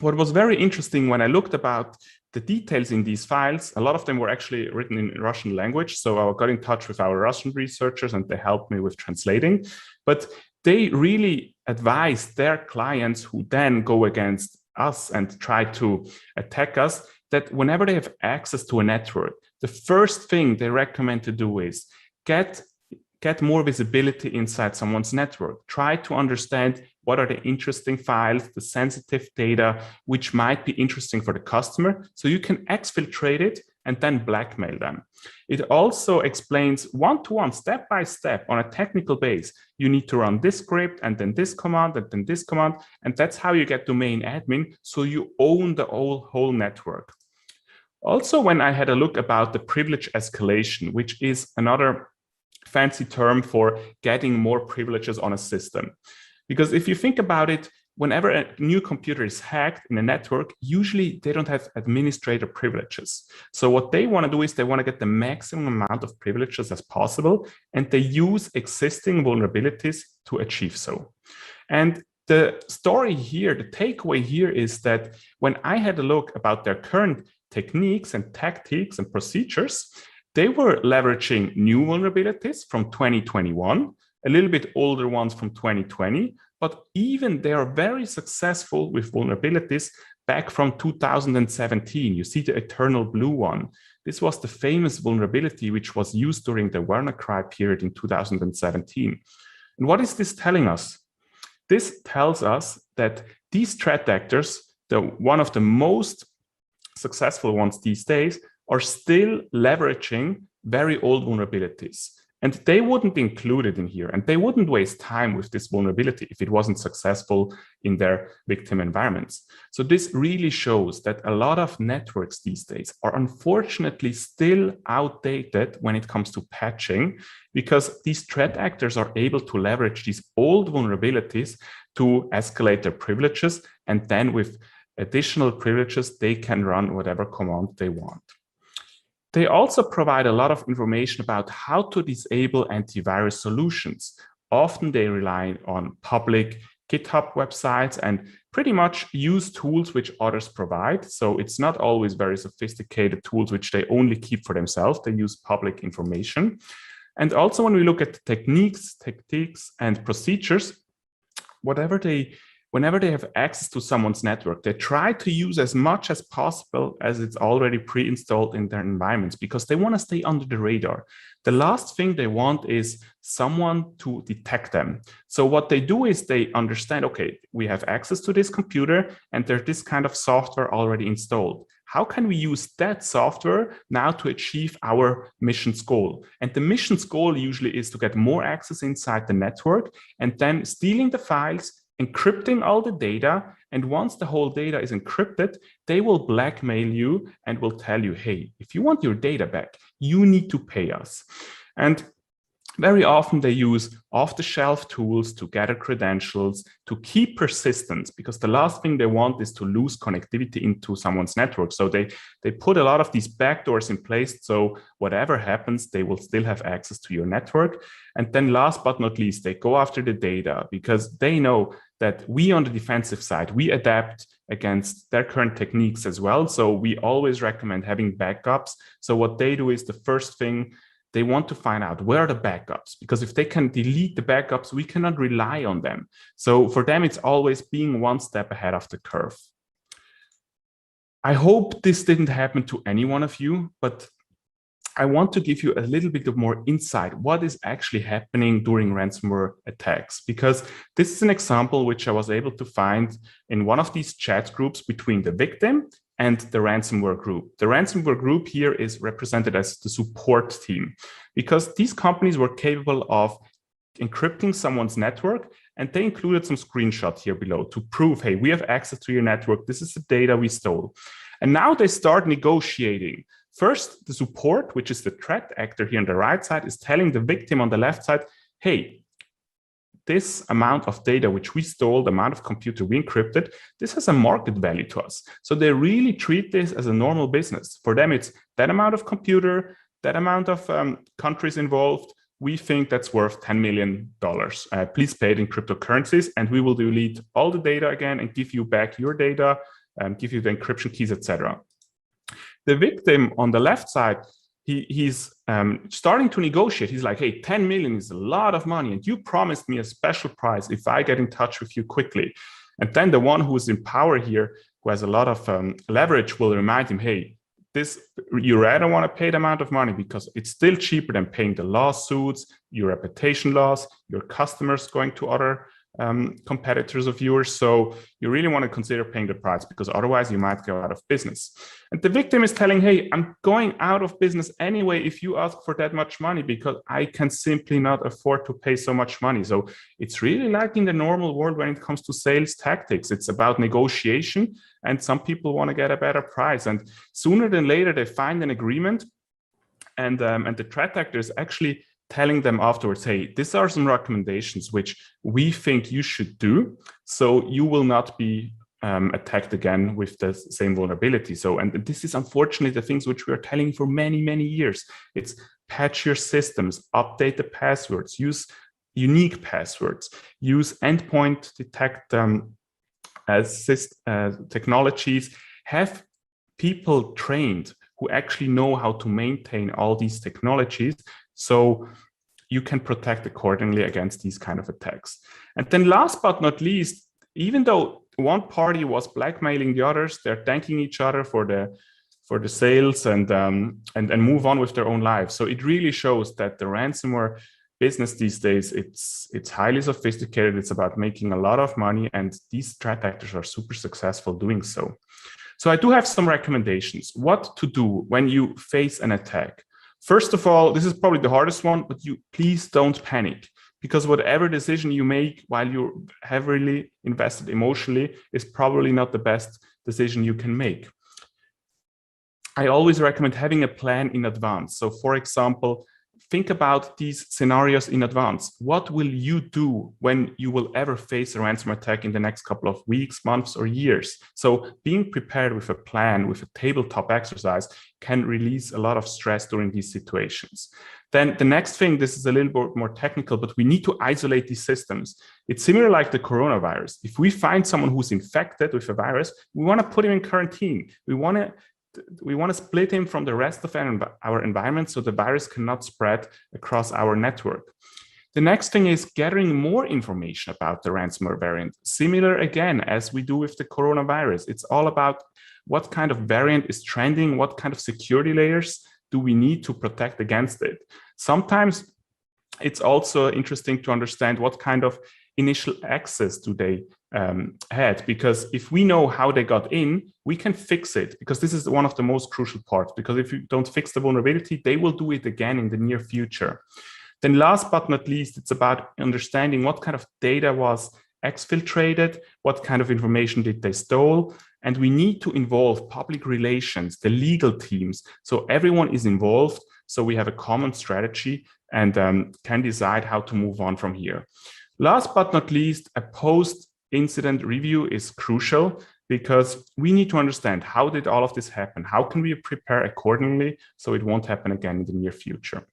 what was very interesting when I looked about the details in these files, a lot of them were actually written in Russian language. So I got in touch with our Russian researchers and they helped me with translating. But they really advise their clients who then go against us and try to attack us that whenever they have access to a network, the first thing they recommend to do is get more visibility inside someone's network. Try to understand what are the interesting files, the sensitive data, which might be interesting for the customer, so you can exfiltrate it and then blackmail them. It also explains one-to-one, step-by-step on a technical base. You need to run this script and then this command and then this command, and that's how you get domain admin, so you own the whole network. Also, when I had a look about the privilege escalation, which is another fancy term for getting more privileges on a system. Because if you think about it, whenever a new computer is hacked in a network, usually they don't have administrator privileges. So what they want to do is they want to get the maximum amount of privileges as possible, and they use existing vulnerabilities to achieve so. And the story here, the takeaway here is that when I had a look about their current techniques and tactics and procedures, they were leveraging new vulnerabilities from 2021, a little bit older ones from 2020, but even they are very successful with vulnerabilities back from 2017. You see the Eternal Blue one. This was the famous vulnerability which was used during the WannaCry period in 2017. And what is this telling us? This tells us that these threat actors, one of the most successful ones these days, are still leveraging very old vulnerabilities. And they wouldn't include it in here, and they wouldn't waste time with this vulnerability if it wasn't successful in their victim environments. So this really shows that a lot of networks these days are unfortunately still outdated when it comes to patching, because these threat actors are able to leverage these old vulnerabilities to escalate their privileges, and then with additional privileges, they can run whatever command they want. They also provide a lot of information about how to disable antivirus solutions. Often they rely on public GitHub websites and pretty much use tools which others provide. So it's not always very sophisticated tools which they only keep for themselves. They use public information. And also when we look at techniques and procedures, whenever they have access to someone's network, they try to use as much as possible as it's already pre-installed in their environments, because they want to stay under the radar. The last thing they want is someone to detect them. So what they do is they understand, okay, we have access to this computer and there's this kind of software already installed. How can we use that software now to achieve our mission's goal? And the mission's goal usually is to get more access inside the network and then stealing the files, encrypting all the data, and once the whole data is encrypted, they will blackmail you and will tell you, hey, if you want your data back, you need to pay us. And very often they use off-the-shelf tools to gather credentials, to keep persistence, because the last thing they want is to lose connectivity into someone's network. So they put a lot of these backdoors in place, so whatever happens, they will still have access to your network. And then last but not least, they go after the data, because they know that we on the defensive side, we adapt against their current techniques as well. So we always recommend having backups. So what they do is the first thing, they want to find out where are the backups, because if they can delete the backups, we cannot rely on them. So for them, it's always being one step ahead of the curve. I hope this didn't happen to any one of you, but I want to give you a little bit of more insight what is actually happening during ransomware attacks, because this is an example which I was able to find in one of these chat groups between the victim and the ransomware group. The ransomware group here is represented as the support team, because these companies were capable of encrypting someone's network, and they included some screenshots here below to prove, hey, we have access to your network, this is the data we stole. And now they start negotiating. First, the support, which is the threat actor here on the right side, is telling the victim on the left side, hey, this amount of data which we stole, the amount of computer we encrypted, this has a market value to us. So they really treat this as a normal business. For them, it's that amount of computer, that amount of countries involved. We think that's worth $10 million. Please pay it in cryptocurrencies, and we will delete all the data again and give you back your data, give you the encryption keys, etc. The victim on the left side, he's starting to negotiate. He's like, hey, 10 million is a lot of money, and you promised me a special price if I get in touch with you quickly. And then the one who is in power here, who has a lot of leverage, will remind him, hey, you rather want to pay the amount of money because it's still cheaper than paying the lawsuits, your reputation loss, your customers going to other competitors of yours. So you really want to consider paying the price, because otherwise you might go out of business. And the victim is telling, hey, I'm going out of business anyway if you ask for that much money, because I can simply not afford to pay so much money. So it's really like in the normal world when it comes to sales tactics. It's about negotiation, and some people want to get a better price. And sooner than later, they find an agreement, and the threat actor is actually telling them afterwards, hey, these are some recommendations which we think you should do, so you will not be attacked again with the same vulnerability. So, and this is unfortunately the things which we are telling for many, many years. It's patch your systems, update the passwords, use unique passwords, use endpoint detect technologies, have people trained who actually know how to maintain all these technologies, so you can protect accordingly against these kind of attacks. And then last but not least, even though one party was blackmailing the others, they're thanking each other for the sales and move on with their own lives. So it really shows that the ransomware business these days, it's highly sophisticated. It's about making a lot of money, and these threat actors are super successful doing so. So I do have some recommendations. What to do when you face an attack. First of all, this is probably the hardest one, but you please don't panic, because whatever decision you make while you're heavily invested emotionally is probably not the best decision you can make. I always recommend having a plan in advance. So for example, think about these scenarios in advance. What will you do when you will ever face a ransomware attack in the next couple of weeks, months, or years? So being prepared with a plan, with a tabletop exercise, can release a lot of stress during these situations. Then the next thing, this is a little bit more technical, but we need to isolate these systems. It's similar like the coronavirus. If we find someone who's infected with a virus, we want to put him in quarantine. We want to split him from the rest of our environment so the virus cannot spread across our network. The next thing is gathering more information about the ransomware variant. Similar again, as we do with the coronavirus. It's all about what kind of variant is trending, what kind of security layers do we need to protect against it. Sometimes it's also interesting to understand what kind of initial access do they had, because if we know how they got in, we can fix it, because this is one of the most crucial parts, because if you don't fix the vulnerability, they will do it again in the near future. Then last but not least, it's about understanding what kind of data was exfiltrated, what kind of information did they stole, and we need to involve public relations, the legal teams, so everyone is involved, so we have a common strategy and can decide how to move on from here. Last but not least, a post-incident review is crucial, because we need to understand, how did all of this happen? How can we prepare accordingly so it won't happen again in the near future?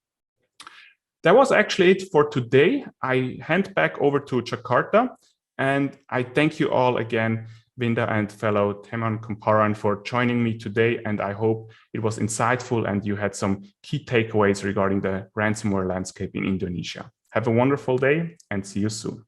That was actually it for today. I hand back over to Jakarta, and I thank you all again, Winda and fellow Teman Kumparan, for joining me today, and I hope it was insightful and you had some key takeaways regarding the ransomware landscape in Indonesia. Have a wonderful day and see you soon.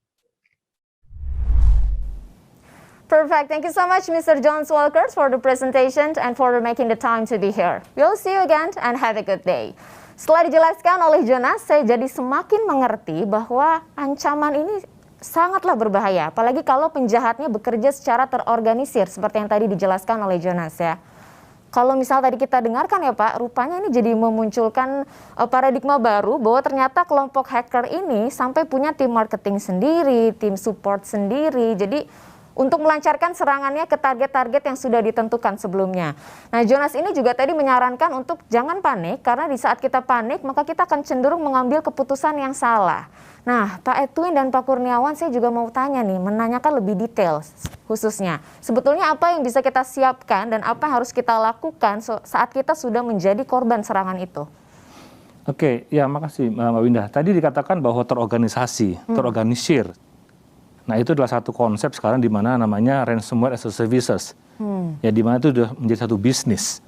Perfect. Thank you so much, Mr. Jones Walkers, for the presentation and for making the time to be here. We'll see you again and have a good day. Setelah dijelaskan oleh Jonas, saya jadi semakin mengerti bahwa ancaman ini sangatlah berbahaya, apalagi kalau penjahatnya bekerja secara terorganisir, seperti yang tadi dijelaskan oleh Jonas ya. Kalau misal tadi kita dengarkan ya Pak, rupanya ini jadi memunculkan paradigma baru bahwa ternyata kelompok hacker ini sampai punya tim marketing sendiri, tim support sendiri, jadi untuk melancarkan serangannya ke target-target yang sudah ditentukan sebelumnya. Nah, Jonas ini juga tadi menyarankan untuk jangan panik, karena di saat kita panik, maka kita akan cenderung mengambil keputusan yang salah. Nah, Pak Edwin dan Pak Kurniawan, saya juga mau tanya nih, menanyakan lebih detail khususnya. Sebetulnya apa yang bisa kita siapkan dan apa yang harus kita lakukan saat kita sudah menjadi korban serangan itu?
Oke, ya makasih Mbak Winda. Tadi dikatakan bahwa terorganisasi, terorganisir. Nah, itu adalah satu konsep sekarang di mana namanya ransomware as a services. Ya, di mana itu sudah menjadi satu bisnis.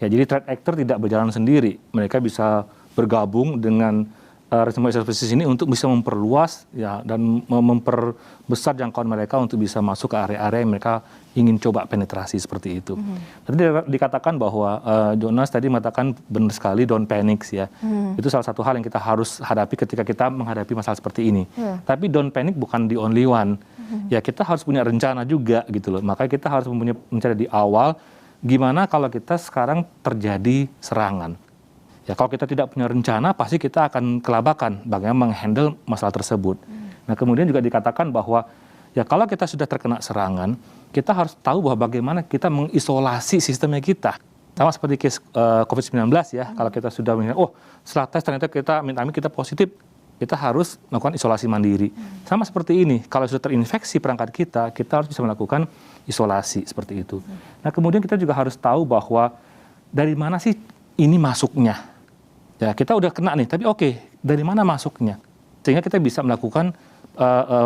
Ya, jadi threat actor tidak berjalan sendiri. Mereka bisa bergabung dengan ransomware as a services ini untuk bisa memperluas ya dan memperbesar jangkauan mereka untuk bisa masuk ke area-area yang mereka ingin coba penetrasi seperti itu. Tadi dikatakan bahwa Jonas tadi mengatakan benar sekali, don't panic ya. Itu salah satu hal yang kita harus hadapi ketika kita menghadapi masalah seperti ini. Tapi don't panic bukan the only one. Ya, kita harus punya rencana juga gitu loh. Makanya kita harus mempunyai rencana di awal, gimana kalau kita sekarang terjadi serangan. Ya, kalau kita tidak punya rencana, pasti kita akan kelabakan bagaimana menghandle masalah tersebut. Nah, kemudian juga dikatakan bahwa ya kalau kita sudah terkena serangan, kita harus tahu bahwa bagaimana kita mengisolasi sistemnya kita. Sama seperti case COVID-19 ya, kalau kita sudah melihat, oh setelah tes ternyata kita positif, kita harus melakukan isolasi mandiri. Sama seperti ini, kalau sudah terinfeksi perangkat kita harus bisa melakukan isolasi seperti itu. Nah, kemudian kita juga harus tahu bahwa dari mana sih ini masuknya. Ya, kita udah kena nih, tapi oke, dari mana masuknya? Sehingga kita bisa melakukan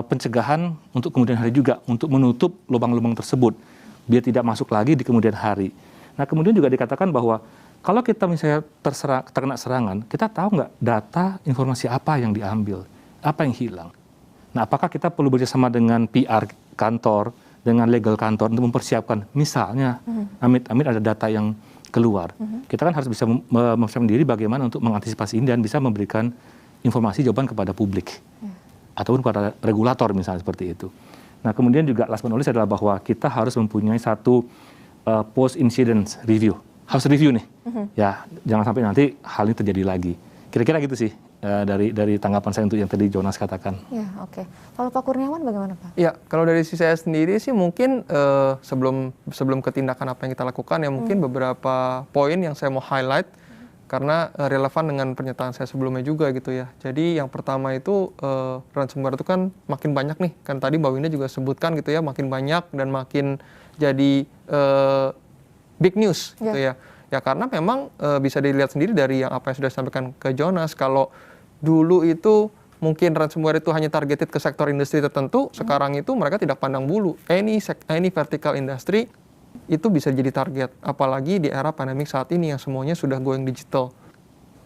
pencegahan untuk kemudian hari juga, untuk menutup lubang-lubang tersebut, biar tidak masuk lagi di kemudian hari. Nah, kemudian juga dikatakan bahwa kalau kita misalnya terkena serangan, kita tahu nggak data informasi apa yang diambil, apa yang hilang. Nah, apakah kita perlu bekerjasama dengan PR kantor, dengan legal kantor untuk mempersiapkan, misalnya amit-amit ada data yang keluar. Kita kan harus bisa mempersiapkan diri bagaimana untuk mengantisipasi ini dan bisa memberikan informasi jawaban kepada publik ataupun kepada regulator misalnya seperti itu. Nah, kemudian juga last but not least adalah bahwa kita harus mempunyai satu post incident review. harus review nih. Ya, jangan sampai nanti hal ini terjadi lagi. Kira-kira gitu sih dari tanggapan saya untuk yang tadi Jonas katakan.
Ya, oke. Kalau Pak Kurniawan bagaimana, Pak?
Ya, kalau dari sisi saya sendiri sih mungkin sebelum ke tindakan apa yang kita lakukan ya mungkin beberapa poin yang saya mau highlight karena relevan dengan pernyataan saya sebelumnya juga gitu ya. Jadi yang pertama itu ransomware itu kan makin banyak nih. Kan tadi Mbak Winda juga sebutkan gitu ya, makin banyak dan makin jadi big news gitu ya. Ya karena memang bisa dilihat sendiri dari yang apa yang sudah disampaikan ke Jonas, kalau dulu itu mungkin ransomware itu hanya targeted ke sektor industri tertentu, sekarang itu mereka tidak pandang bulu. Any vertical industry itu bisa jadi target, apalagi di era pandemik saat ini yang semuanya sudah going digital.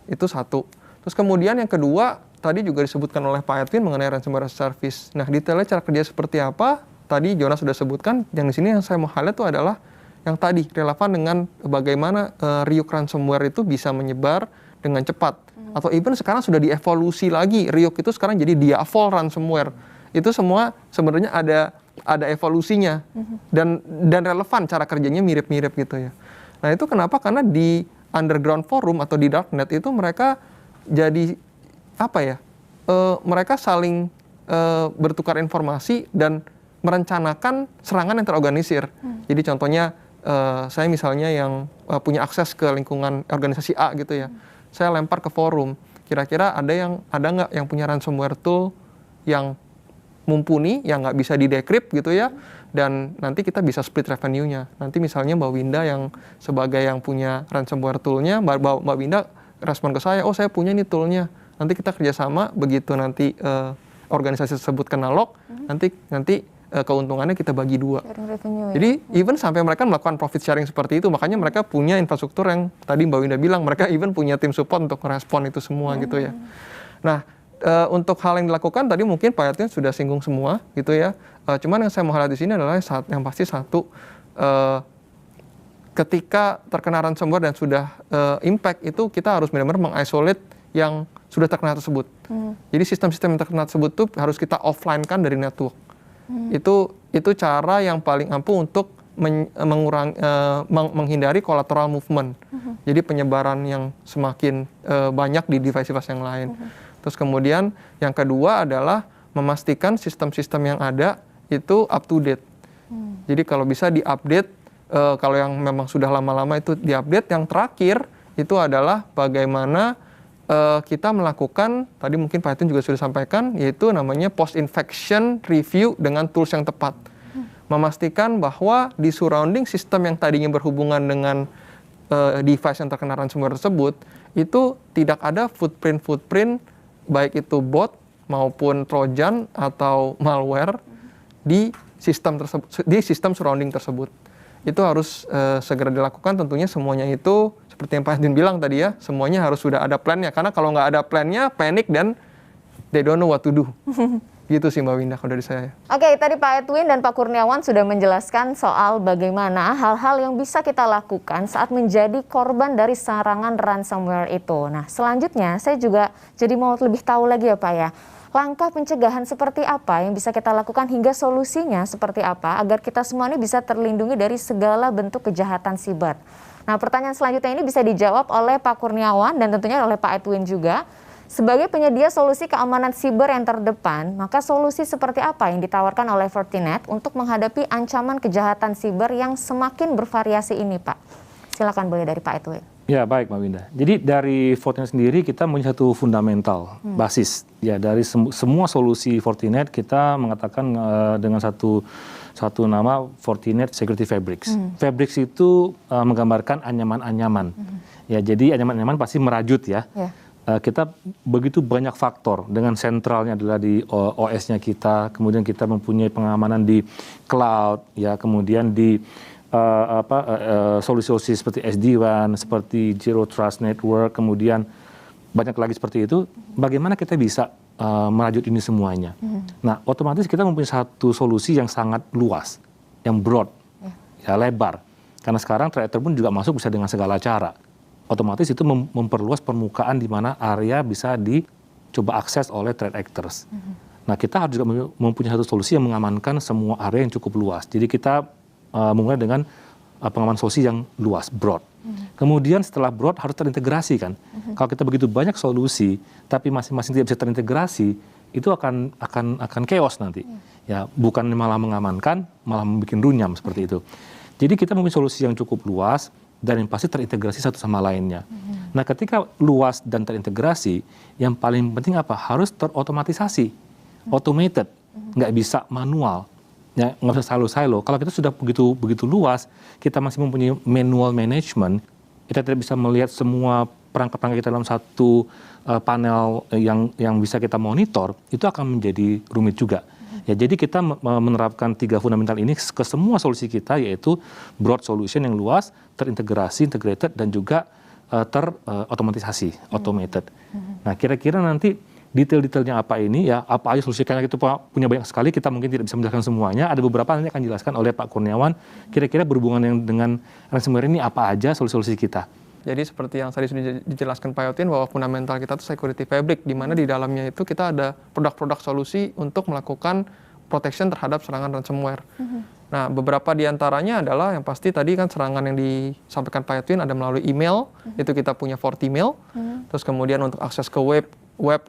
Itu satu. Terus kemudian yang kedua, tadi juga disebutkan oleh Pak Edwin mengenai ransomware service. Nah, detailnya cara kerja seperti apa? Tadi Jonas sudah sebutkan, yang di sini yang saya mau highlight itu adalah yang tadi relevan dengan bagaimana Ryuk ransomware itu bisa menyebar dengan cepat. Atau even sekarang sudah dievolusi lagi, Ryuk itu sekarang jadi Diavol ransomware. Itu semua sebenarnya ada evolusinya dan relevan cara kerjanya mirip-mirip gitu ya. Nah itu kenapa? Karena di underground forum atau di darknet itu mereka jadi apa ya? Mereka saling bertukar informasi dan merencanakan serangan yang terorganisir. Jadi contohnya saya misalnya yang punya akses ke lingkungan organisasi A gitu ya, saya lempar ke forum. Kira-kira ada nggak yang punya ransomware tool yang mumpuni, yang nggak bisa di-decrypt gitu ya, dan nanti kita bisa split revenue-nya. Nanti misalnya Mbak Winda yang sebagai yang punya ransomware tool-nya, Mbak Winda respon ke saya, oh saya punya ini tool-nya. Nanti kita kerjasama, begitu nanti organisasi tersebut kena lock, nanti keuntungannya kita bagi 2.
Revenue,
jadi even sampai mereka melakukan profit sharing seperti itu, makanya mereka punya infrastruktur yang tadi Mbak Winda bilang, mereka even punya tim support untuk merespon itu semua gitu ya. Nah, untuk hal yang dilakukan tadi mungkin Pak Edwin sudah singgung semua gitu ya. Cuman yang saya mau highlight di sini adalah yang pasti satu, ketika terkena ransomware dan sudah impact itu kita harus benar-benar mengisolate yang sudah terkena tersebut. Jadi sistem-sistem yang terkena tersebut tuh harus kita offline-kan dari network. Itu cara yang paling ampuh untuk menghindari collateral movement. Jadi penyebaran yang semakin banyak di device-device yang lain. Terus kemudian yang kedua adalah memastikan sistem-sistem yang ada itu up to date. Jadi kalau bisa diupdate, kalau yang memang sudah lama-lama itu diupdate. Yang terakhir itu adalah bagaimana kita melakukan, tadi mungkin Pak Edwin juga sudah sampaikan, yaitu namanya post-infection review dengan tools yang tepat. Memastikan bahwa di surrounding sistem yang tadinya berhubungan dengan device yang terkena ransomware tersebut, itu tidak ada footprint, baik itu bot maupun trojan atau malware di sistem surrounding tersebut. Itu harus segera dilakukan, tentunya semuanya itu seperti yang Pak Edwin bilang tadi ya, semuanya harus sudah ada plan-nya, karena kalau nggak ada plan-nya, panik dan they don't know what to do. Gitu sih Mbak Winda kalau dari saya.
Oke, tadi Pak Edwin dan Pak Kurniawan sudah menjelaskan soal bagaimana hal-hal yang bisa kita lakukan saat menjadi korban dari serangan ransomware itu. Nah, selanjutnya saya juga jadi mau lebih tahu lagi ya Pak ya, langkah pencegahan seperti apa yang bisa kita lakukan hingga solusinya seperti apa agar kita semua ini bisa terlindungi dari segala bentuk kejahatan siber. Nah, pertanyaan selanjutnya ini bisa dijawab oleh Pak Kurniawan dan tentunya oleh Pak Edwin juga. Sebagai penyedia solusi keamanan siber yang terdepan, maka solusi seperti apa yang ditawarkan oleh Fortinet untuk menghadapi ancaman kejahatan siber yang semakin bervariasi ini, Pak? Silakan boleh dari Pak Edwin.
Ya, baik Mbak Winda. Jadi dari Fortinet sendiri kita punya satu fundamental, basis. Ya, dari semua solusi Fortinet kita mengatakan dengan satu nama Fortinet Security Fabrics. Fabrics itu menggambarkan anyaman-anyaman. Ya, jadi anyaman-anyaman pasti merajut ya. Kita begitu banyak faktor, dengan sentralnya adalah di OS-nya kita, kemudian kita mempunyai pengamanan di cloud, ya, kemudian di solusi-solusi seperti SD-WAN, seperti Zero Trust Network, kemudian banyak lagi seperti itu. Bagaimana kita bisa merajut ini semuanya? Nah, otomatis kita mempunyai satu solusi yang sangat luas, yang broad, ya, lebar. Karena sekarang threat actor pun juga masuk bisa dengan segala cara. Otomatis itu memperluas permukaan di mana area bisa dicoba akses oleh threat actors. Nah, kita harus juga mempunyai satu solusi yang mengamankan semua area yang cukup luas. Jadi kita mulai dengan pengaman solusi yang luas, broad. Kemudian setelah broad harus terintegrasi kan. Kalau kita begitu banyak solusi, tapi masing-masing tidak bisa terintegrasi, itu akan chaos nanti. Ya, bukan malah mengamankan, malah membuat runyam seperti itu. Jadi kita mempunyai solusi yang cukup luas dan yang pasti terintegrasi satu sama lainnya. Nah, ketika luas dan terintegrasi, yang paling penting apa? Harus terotomatisasi, automated, nggak bisa manual. Ya, nggak bisa silo-silo. Kalau kita sudah begitu luas, kita masih mempunyai manual management, kita tidak bisa melihat semua perangkat-perangkat kita dalam satu panel yang bisa kita monitor, itu akan menjadi rumit juga. Ya, jadi kita menerapkan 3 fundamental ini ke semua solusi kita, yaitu broad solution yang luas, terintegrasi, integrated, dan juga terotomatisasi, automated. Nah, kira-kira nanti detail-detailnya apa ini, ya apa aja solusi, karena kita punya banyak sekali, kita mungkin tidak bisa menjelaskan semuanya. Ada beberapa nanti akan dijelaskan oleh Pak Kurniawan, kira-kira berhubungan dengan ransomware ini apa aja solusi-solusi kita.
Jadi seperti yang tadi sudah dijelaskan Pak Yotin, bahwa fundamental kita itu security fabric, di mana di dalamnya itu kita ada produk-produk solusi untuk melakukan protection terhadap serangan ransomware. Nah, beberapa di antaranya adalah yang pasti tadi kan serangan yang disampaikan Pak Yotin ada melalui email, itu kita punya FortiMail. Terus kemudian untuk akses ke web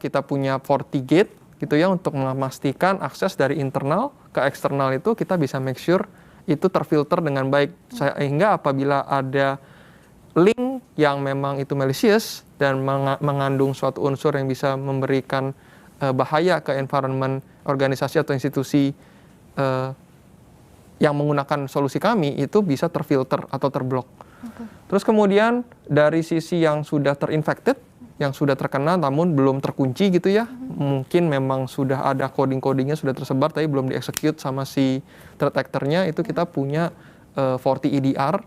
kita punya FortiGate gitu ya, untuk memastikan akses dari internal ke eksternal itu kita bisa make sure itu terfilter dengan baik, sehingga apabila ada link yang memang itu malicious dan mengandung suatu unsur yang bisa memberikan bahaya ke environment organisasi atau institusi yang menggunakan solusi kami, itu bisa terfilter atau terblok. Terus kemudian dari sisi yang sudah terinfected, yang sudah terkena namun belum terkunci gitu ya, mungkin memang sudah ada coding-codingnya sudah tersebar tapi belum di-execute sama si threat actor-nya, itu kita punya FortiEDR.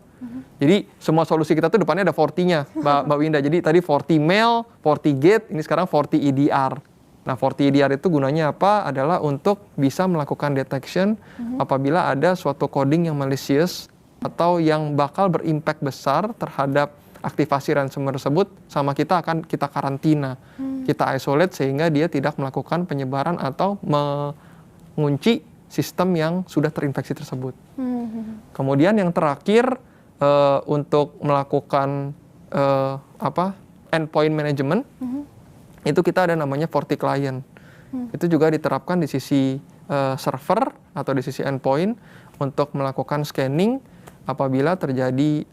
Jadi semua solusi kita tuh depannya ada Forti-nya, Mbak Winda. Jadi tadi FortiMail, FortiGate, ini sekarang FortiEDR. Nah, FortiEDR itu gunanya apa? Adalah untuk bisa melakukan detection apabila ada suatu coding yang malicious atau yang bakal berimpact besar terhadap aktivasi ransomware tersebut, sama kita akan kita karantina, kita isolate sehingga dia tidak melakukan penyebaran atau mengunci sistem yang sudah terinfeksi tersebut. Kemudian yang terakhir untuk melakukan endpoint management, itu kita ada namanya FortiClient. Itu juga diterapkan di sisi server atau di sisi endpoint untuk melakukan scanning apabila terjadi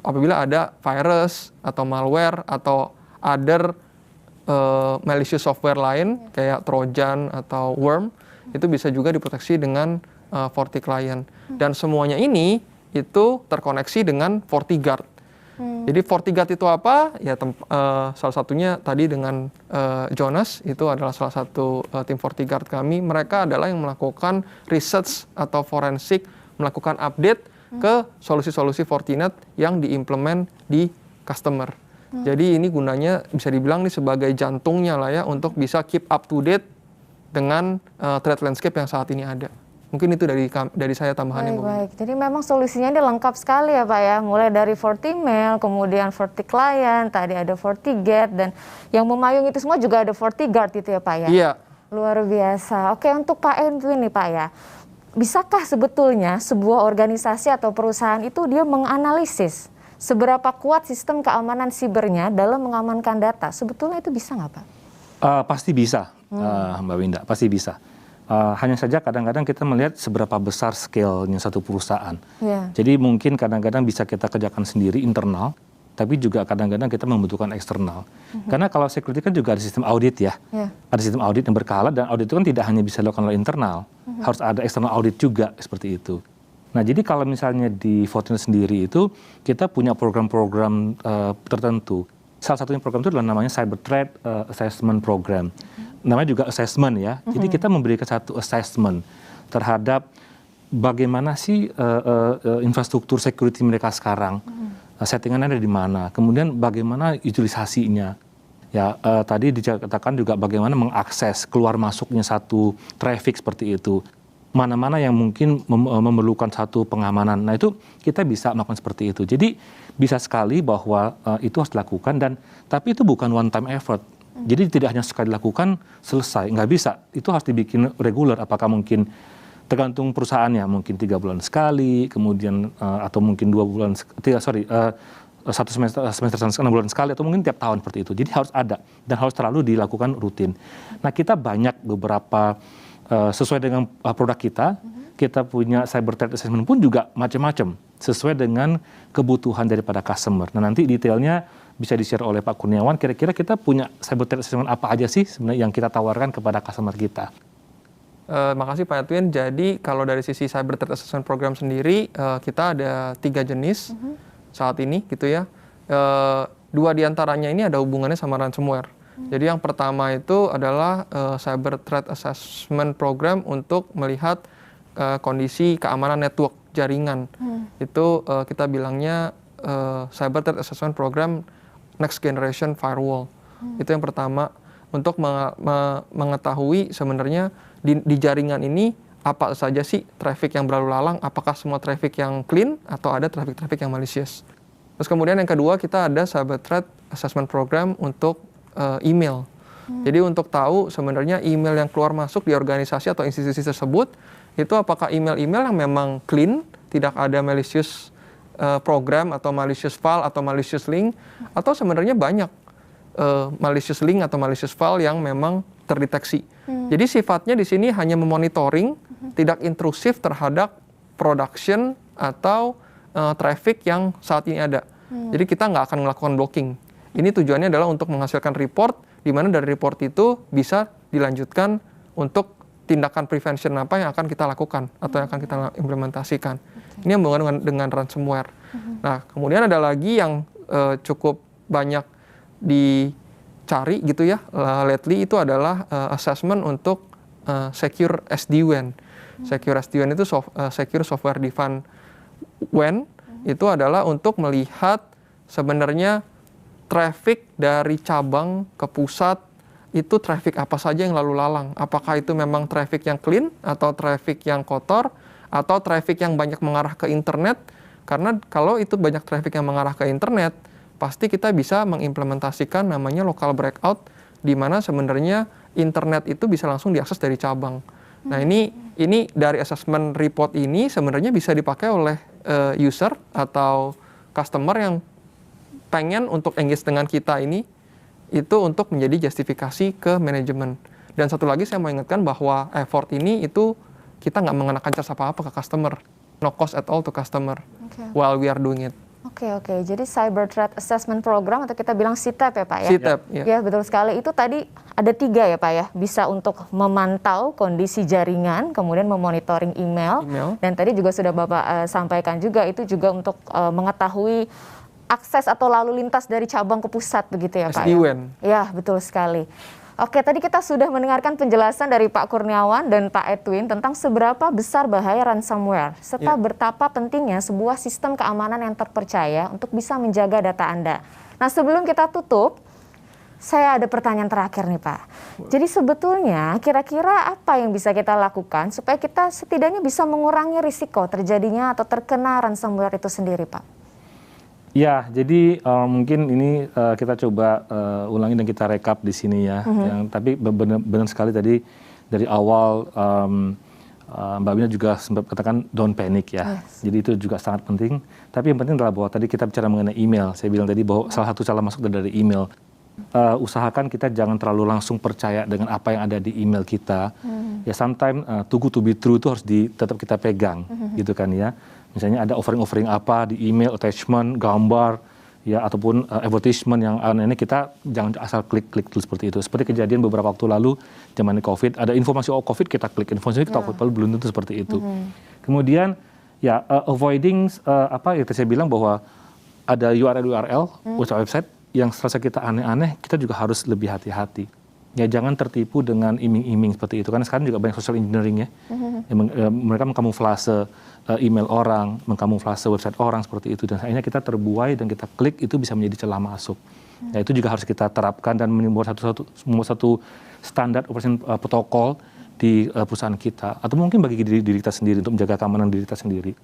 apabila ada virus atau malware atau other malicious software lain kayak Trojan atau worm, itu bisa juga diproteksi dengan FortiClient. Dan semuanya ini itu terkoneksi dengan FortiGuard. Jadi FortiGuard itu apa? Ya salah satunya tadi dengan Jonas, itu adalah salah satu tim FortiGuard kami. Mereka adalah yang melakukan research atau forensik, melakukan update ke solusi-solusi Fortinet yang diimplement di customer. Jadi ini gunanya bisa dibilang nih sebagai jantungnya lah ya, untuk bisa keep up to date dengan threat landscape yang saat ini ada. Mungkin itu dari saya tambahannya.
Baik. Jadi memang solusinya ini lengkap sekali ya Pak ya. Mulai dari FortiMail, kemudian FortiClient, tadi ada FortiGate, dan yang memayung itu semua juga ada FortiGuard itu ya Pak ya?
Iya.
Luar biasa. Oke, untuk Pak Edwin nih Pak ya. Bisakah sebetulnya sebuah organisasi atau perusahaan itu dia menganalisis seberapa kuat sistem keamanan sibernya dalam mengamankan data? Sebetulnya itu bisa nggak Pak?
Pasti bisa, Mbak Winda, pasti bisa. Hanya saja kadang-kadang kita melihat seberapa besar scale-nya satu perusahaan. Yeah. Jadi mungkin kadang-kadang bisa kita kerjakan sendiri internal, tapi juga kadang-kadang kita membutuhkan eksternal. Karena kalau security kan juga ada sistem audit ya. Ada sistem audit yang berkala, dan audit itu kan tidak hanya bisa dilakukan oleh internal. Harus ada eksternal audit juga, seperti itu. Nah, jadi kalau misalnya di Fortinet sendiri itu, kita punya program-program tertentu. Salah satunya program itu adalah namanya Cyber Threat Assessment Program. Namanya juga assessment ya. Jadi kita memberikan satu assessment terhadap bagaimana sih infrastruktur security mereka sekarang. Settingannya ada di mana. Kemudian bagaimana utilisasinya. Ya, tadi dikatakan juga bagaimana mengakses keluar masuknya satu traffic seperti itu. Mana-mana yang mungkin memerlukan satu pengamanan. Nah, itu kita bisa melakukan seperti itu. Jadi bisa sekali bahwa itu harus dilakukan, tapi itu bukan one time effort. Jadi tidak hanya sekali dilakukan selesai, nggak bisa. Itu harus dibikin reguler. Apakah mungkin tergantung perusahaannya, mungkin 3 bulan sekali, kemudian atau mungkin 2 bulan, satu semester 6 bulan sekali atau mungkin tiap tahun seperti itu. Jadi harus ada dan harus selalu dilakukan rutin. Nah, kita banyak beberapa sesuai dengan produk kita punya cyber threat assessment pun juga macam-macam sesuai dengan kebutuhan daripada customer. Nah, nanti detailnya bisa di-share oleh Pak Kurniawan. Kira-kira kita punya cyber threat assessment apa aja sih sebenarnya yang kita tawarkan kepada customer kita?
Makasih Pak Edwin. Jadi kalau dari sisi cyber threat assessment program sendiri, kita ada 3 jenis saat ini gitu ya. 2 diantaranya ini ada hubungannya sama ransomware. Jadi yang pertama itu adalah cyber threat assessment program untuk melihat kondisi keamanan network jaringan. Itu kita bilangnya cyber threat assessment program next generation firewall. Itu yang pertama, untuk mengetahui sebenarnya di jaringan ini apa saja sih traffic yang berlalu lalang, apakah semua traffic yang clean atau ada traffic yang malicious. Terus kemudian yang kedua, kita ada cyber threat assessment program untuk email. Jadi untuk tahu sebenarnya email yang keluar masuk di organisasi atau institusi tersebut, itu apakah email-email yang memang clean, tidak ada malicious program atau malicious file atau malicious link, atau sebenarnya banyak malicious link atau malicious file yang memang terdeteksi. Jadi sifatnya di sini hanya memonitoring, tidak intrusif terhadap production atau traffic yang saat ini ada. Jadi kita nggak akan melakukan blocking. Ini tujuannya adalah untuk menghasilkan report, di mana dari report itu bisa dilanjutkan untuk tindakan prevention apa yang akan kita lakukan atau yang akan kita implementasikan. Ini yang berhubungan dengan ransomware. Nah, kemudian ada lagi yang cukup banyak dicari gitu ya, lately itu adalah assessment untuk secure SD-WAN. Secure SD-WAN itu secure software defined WAN, itu adalah untuk melihat sebenarnya traffic dari cabang ke pusat itu traffic apa saja yang lalu lalang. Apakah itu memang traffic yang clean atau traffic yang kotor atau traffic yang banyak mengarah ke internet. Karena kalau itu banyak traffic yang mengarah ke internet, pasti kita bisa mengimplementasikan namanya local breakout, di mana sebenarnya internet itu bisa langsung diakses dari cabang. Nah, ini dari assessment report ini sebenarnya bisa dipakai oleh user atau customer yang pengen untuk engage dengan kita ini, itu untuk menjadi justifikasi ke manajemen. Dan satu lagi saya mau ingatkan bahwa effort ini itu kita nggak mengenakan charge apa-apa ke customer. No cost at all to customer while we are doing it.
Oke. Jadi Cyber Threat Assessment Program atau kita bilang CTAP ya Pak ya?
CTAP, ya.
Ya betul sekali. Itu tadi ada 3 ya Pak ya? Bisa untuk memantau kondisi jaringan, kemudian memonitoring email. Dan tadi juga sudah Bapak sampaikan juga, itu juga untuk mengetahui akses atau lalu lintas dari cabang ke pusat begitu ya Pak?
SD-WAN.
Ya betul sekali. Oke, tadi kita sudah mendengarkan penjelasan dari Pak Kurniawan dan Pak Edwin tentang seberapa besar bahaya ransomware, serta betapa pentingnya sebuah sistem keamanan yang terpercaya untuk bisa menjaga data Anda. Nah, sebelum kita tutup, saya ada pertanyaan terakhir nih Pak. Jadi sebetulnya kira-kira apa yang bisa kita lakukan supaya kita setidaknya bisa mengurangi risiko terjadinya atau terkena ransomware itu sendiri Pak?
Ya, jadi mungkin ini kita coba ulangi dan kita rekap di sini ya. Tapi benar sekali tadi dari awal Mbak Wina juga sempat katakan don't panic ya. Jadi itu juga sangat penting. Tapi yang penting adalah bahwa tadi kita bicara mengenai email. Saya bilang tadi bahwa salah satu cara masuk dari email. Usahakan kita jangan terlalu langsung percaya dengan apa yang ada di email kita. Ya, sometimes too good to be true itu harus tetap kita pegang, gitu kan ya. Misalnya ada offering-offering apa di email, attachment, gambar, ya ataupun advertisement yang aneh-aneh, kita jangan asal klik-klik dulu seperti itu. Seperti kejadian beberapa waktu lalu zaman COVID, ada informasi COVID kita klik, informasi kita belum tentu seperti itu. Kemudian ya avoiding apa yang saya bilang bahwa ada URL website yang serasa kita aneh-aneh, kita juga harus lebih hati-hati. Ya jangan tertipu dengan iming-iming seperti itu, karena sekarang juga banyak social engineering ya. Mereka mengkamuflase email orang, mengkamuflase website orang seperti itu, dan akhirnya kita terbuai dan kita klik, itu bisa menjadi celah masuk. Ya itu juga harus kita terapkan dan membuat satu standar operation protokol di perusahaan kita, atau mungkin bagi diri kita sendiri untuk menjaga keamanan diri kita sendiri.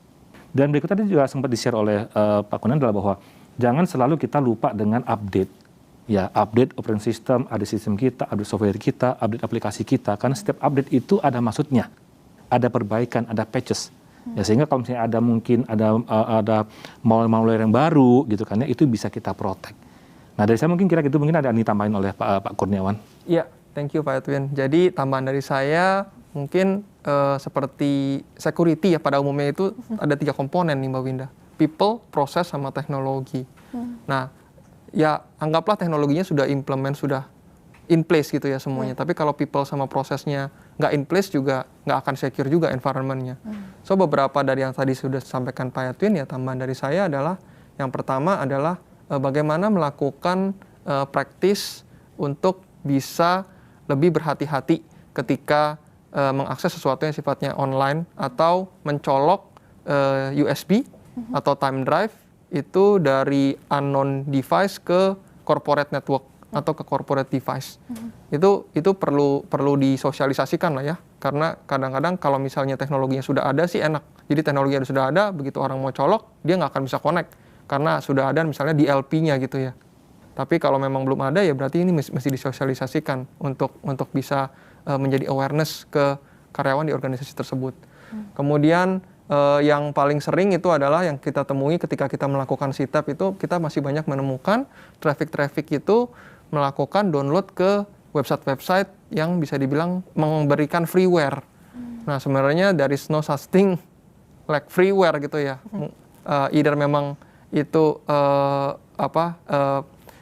Dan berikut tadi juga sempat di-share oleh Pak Kurniawan adalah bahwa jangan selalu kita lupa dengan update. Ya, update operating system, ada sistem kita, update software kita, update aplikasi kita. Karena setiap update itu ada maksudnya. Ada perbaikan, ada patches. Ya, sehingga kalau misalnya ada mungkin ada malware yang baru gitu kan ya, itu bisa kita protect. Nah, dari saya mungkin kira-kira mungkin ada yang ditambahin oleh Pak Kurniawan.
Iya, thank you Pak Edwin. Jadi tambahan dari saya mungkin seperti security ya, pada umumnya itu ada 3 komponen nih Mbak Winda. People, proses, sama teknologi. Nah, ya anggaplah teknologinya sudah sudah in place gitu ya semuanya. Tapi kalau people sama prosesnya nggak in place juga nggak akan secure juga environment-nya. So beberapa dari yang tadi sudah disampaikan Pak Edwin, ya tambahan dari saya adalah yang pertama adalah bagaimana melakukan praktis untuk bisa lebih berhati-hati ketika mengakses sesuatu yang sifatnya online atau mencolok USB atau time drive itu dari unknown device ke corporate network atau ke corporate device. Itu perlu disosialisasikan lah ya, karena kadang-kadang kalau misalnya teknologinya sudah ada sih enak. Jadi teknologinya sudah ada, begitu orang mau colok dia nggak akan bisa connect karena sudah ada misalnya di LP-nya gitu ya. Tapi kalau memang belum ada ya berarti ini mesti disosialisasikan untuk bisa menjadi awareness ke karyawan di organisasi tersebut. Kemudian yang paling sering itu adalah yang kita temui ketika kita melakukan SITAP itu, kita masih banyak menemukan traffic itu melakukan download ke website-website yang bisa dibilang memberikan freeware. Nah, sebenarnya there is no such thing like freeware gitu ya. Either memang itu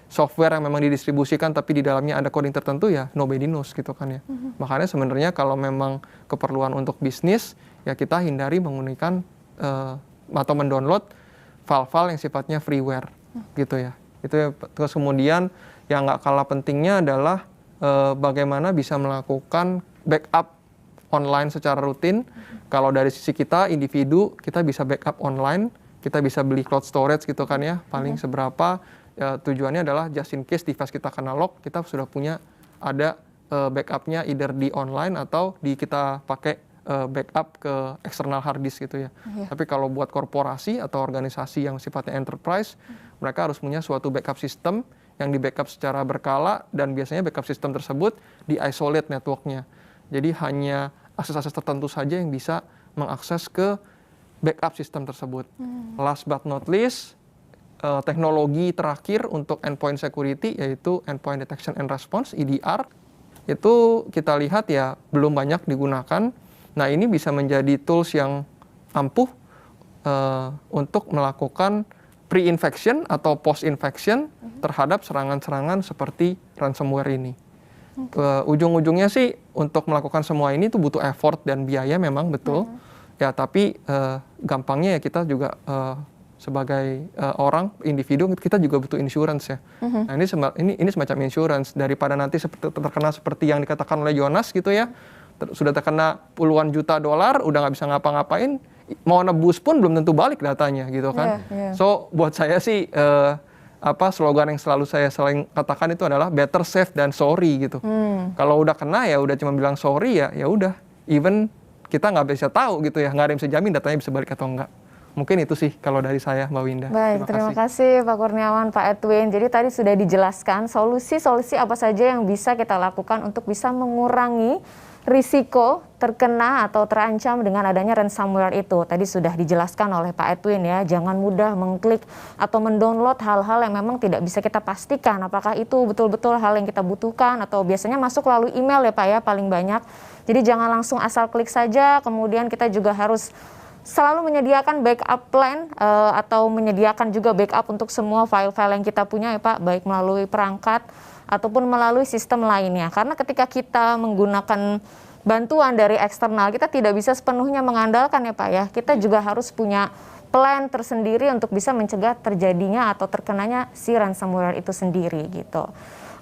software yang memang didistribusikan tapi di dalamnya ada coding tertentu, ya nobody knows gitu kan ya. Makanya sebenarnya kalau memang keperluan untuk bisnis, ya kita hindari menggunakan atau mendownload file-file yang sifatnya freeware gitu ya. Itu terus kemudian yang nggak kalah pentingnya adalah bagaimana bisa melakukan backup online secara rutin. Kalau dari sisi kita individu, kita bisa backup online, kita bisa beli cloud storage gitu kan ya, paling seberapa. Tujuannya adalah just in case device kita kena lock, kita sudah punya ada backupnya either di online atau kita pakai backup ke eksternal hard disk gitu ya. Tapi kalau buat korporasi atau organisasi yang sifatnya enterprise, mereka harus punya suatu backup system yang di backup secara berkala, dan biasanya backup system tersebut di isolate networknya. Jadi hanya akses-akses tertentu saja yang bisa mengakses ke backup system tersebut. Last but not least, teknologi terakhir untuk endpoint security yaitu endpoint detection and response (EDR). Itu kita lihat ya belum banyak digunakan. Nah, ini bisa menjadi tools yang ampuh untuk melakukan pre-infection atau post-infection terhadap serangan-serangan seperti ransomware ini. Ujung-ujungnya sih untuk melakukan semua ini itu butuh effort dan biaya memang betul. Ya, tapi gampangnya ya kita juga sebagai orang individu kita juga butuh insurance ya. Nah, ini semacam insurance daripada nanti terkena seperti yang dikatakan oleh Jonas gitu ya. Sudah terkena puluhan juta dolar, udah nggak bisa ngapa-ngapain, mau nebus pun belum tentu balik datanya gitu kan. So buat saya sih slogan yang selalu saya sering katakan itu adalah better safe than sorry gitu. Kalau udah kena ya udah cuma bilang sorry ya udah. Even kita nggak bisa tahu gitu ya, nggak ada yang bisa jamin datanya bisa balik atau enggak. Mungkin itu sih kalau dari saya, Mbak Winda.
Baik, terima kasih Pak Kurniawan, Pak Edwin. Jadi tadi sudah dijelaskan solusi-solusi apa saja yang bisa kita lakukan untuk bisa mengurangi risiko terkena atau terancam dengan adanya ransomware itu. Tadi sudah dijelaskan oleh Pak Edwin ya, jangan mudah mengklik atau mendownload hal-hal yang memang tidak bisa kita pastikan apakah itu betul-betul hal yang kita butuhkan atau biasanya masuk lalu email ya Pak ya paling banyak. Jadi jangan langsung asal klik saja, kemudian kita juga harus selalu menyediakan backup plan atau menyediakan juga backup untuk semua file-file yang kita punya ya Pak, baik melalui perangkat ataupun melalui sistem lainnya. Karena ketika kita menggunakan bantuan dari eksternal, kita tidak bisa sepenuhnya mengandalkan ya Pak ya. Kita juga harus punya plan tersendiri untuk bisa mencegah terjadinya atau terkenanya si ransomware itu sendiri gitu.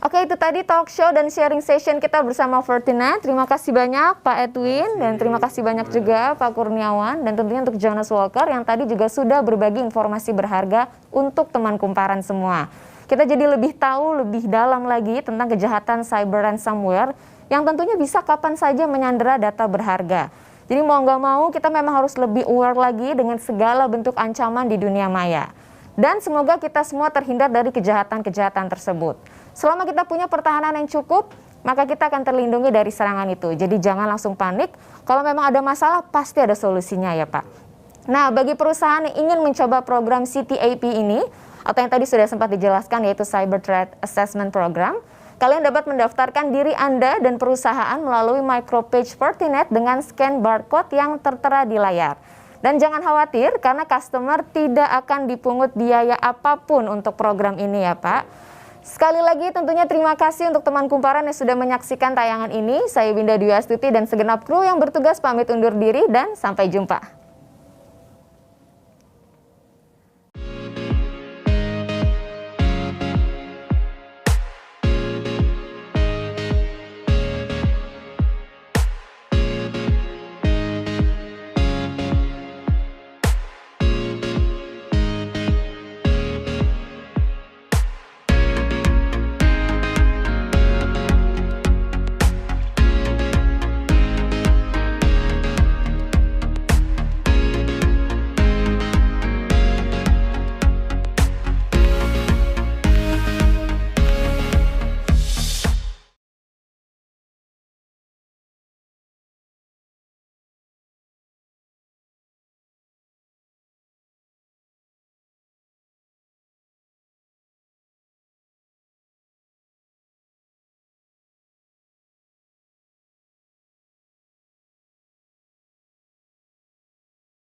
Oke, itu tadi talk show dan sharing session kita bersama Fortinet. Terima kasih banyak Pak Edwin dan terima kasih banyak juga Pak Kurniawan dan tentunya untuk Jonas Walker yang tadi juga sudah berbagi informasi berharga untuk teman kumparan semua. Kita jadi lebih tahu lebih dalam lagi tentang kejahatan cyber ransomware yang tentunya bisa kapan saja menyandera data berharga. Jadi mau nggak mau kita memang harus lebih aware lagi dengan segala bentuk ancaman di dunia maya. Dan semoga kita semua terhindar dari kejahatan-kejahatan tersebut. Selama kita punya pertahanan yang cukup, maka kita akan terlindungi dari serangan itu. Jadi jangan langsung panik, kalau memang ada masalah pasti ada solusinya ya Pak. Nah, bagi perusahaan yang ingin mencoba program CTAP ini, atau yang tadi sudah sempat dijelaskan yaitu Cyber Threat Assessment Program, kalian dapat mendaftarkan diri Anda dan perusahaan melalui micropage Fortinet dengan scan barcode yang tertera di layar. Dan jangan khawatir karena customer tidak akan dipungut biaya apapun untuk program ini ya Pak. Sekali lagi tentunya terima kasih untuk teman Kumparan yang sudah menyaksikan tayangan ini. Saya Winda Dwi Astuti dan segenap kru yang bertugas pamit undur diri dan sampai jumpa.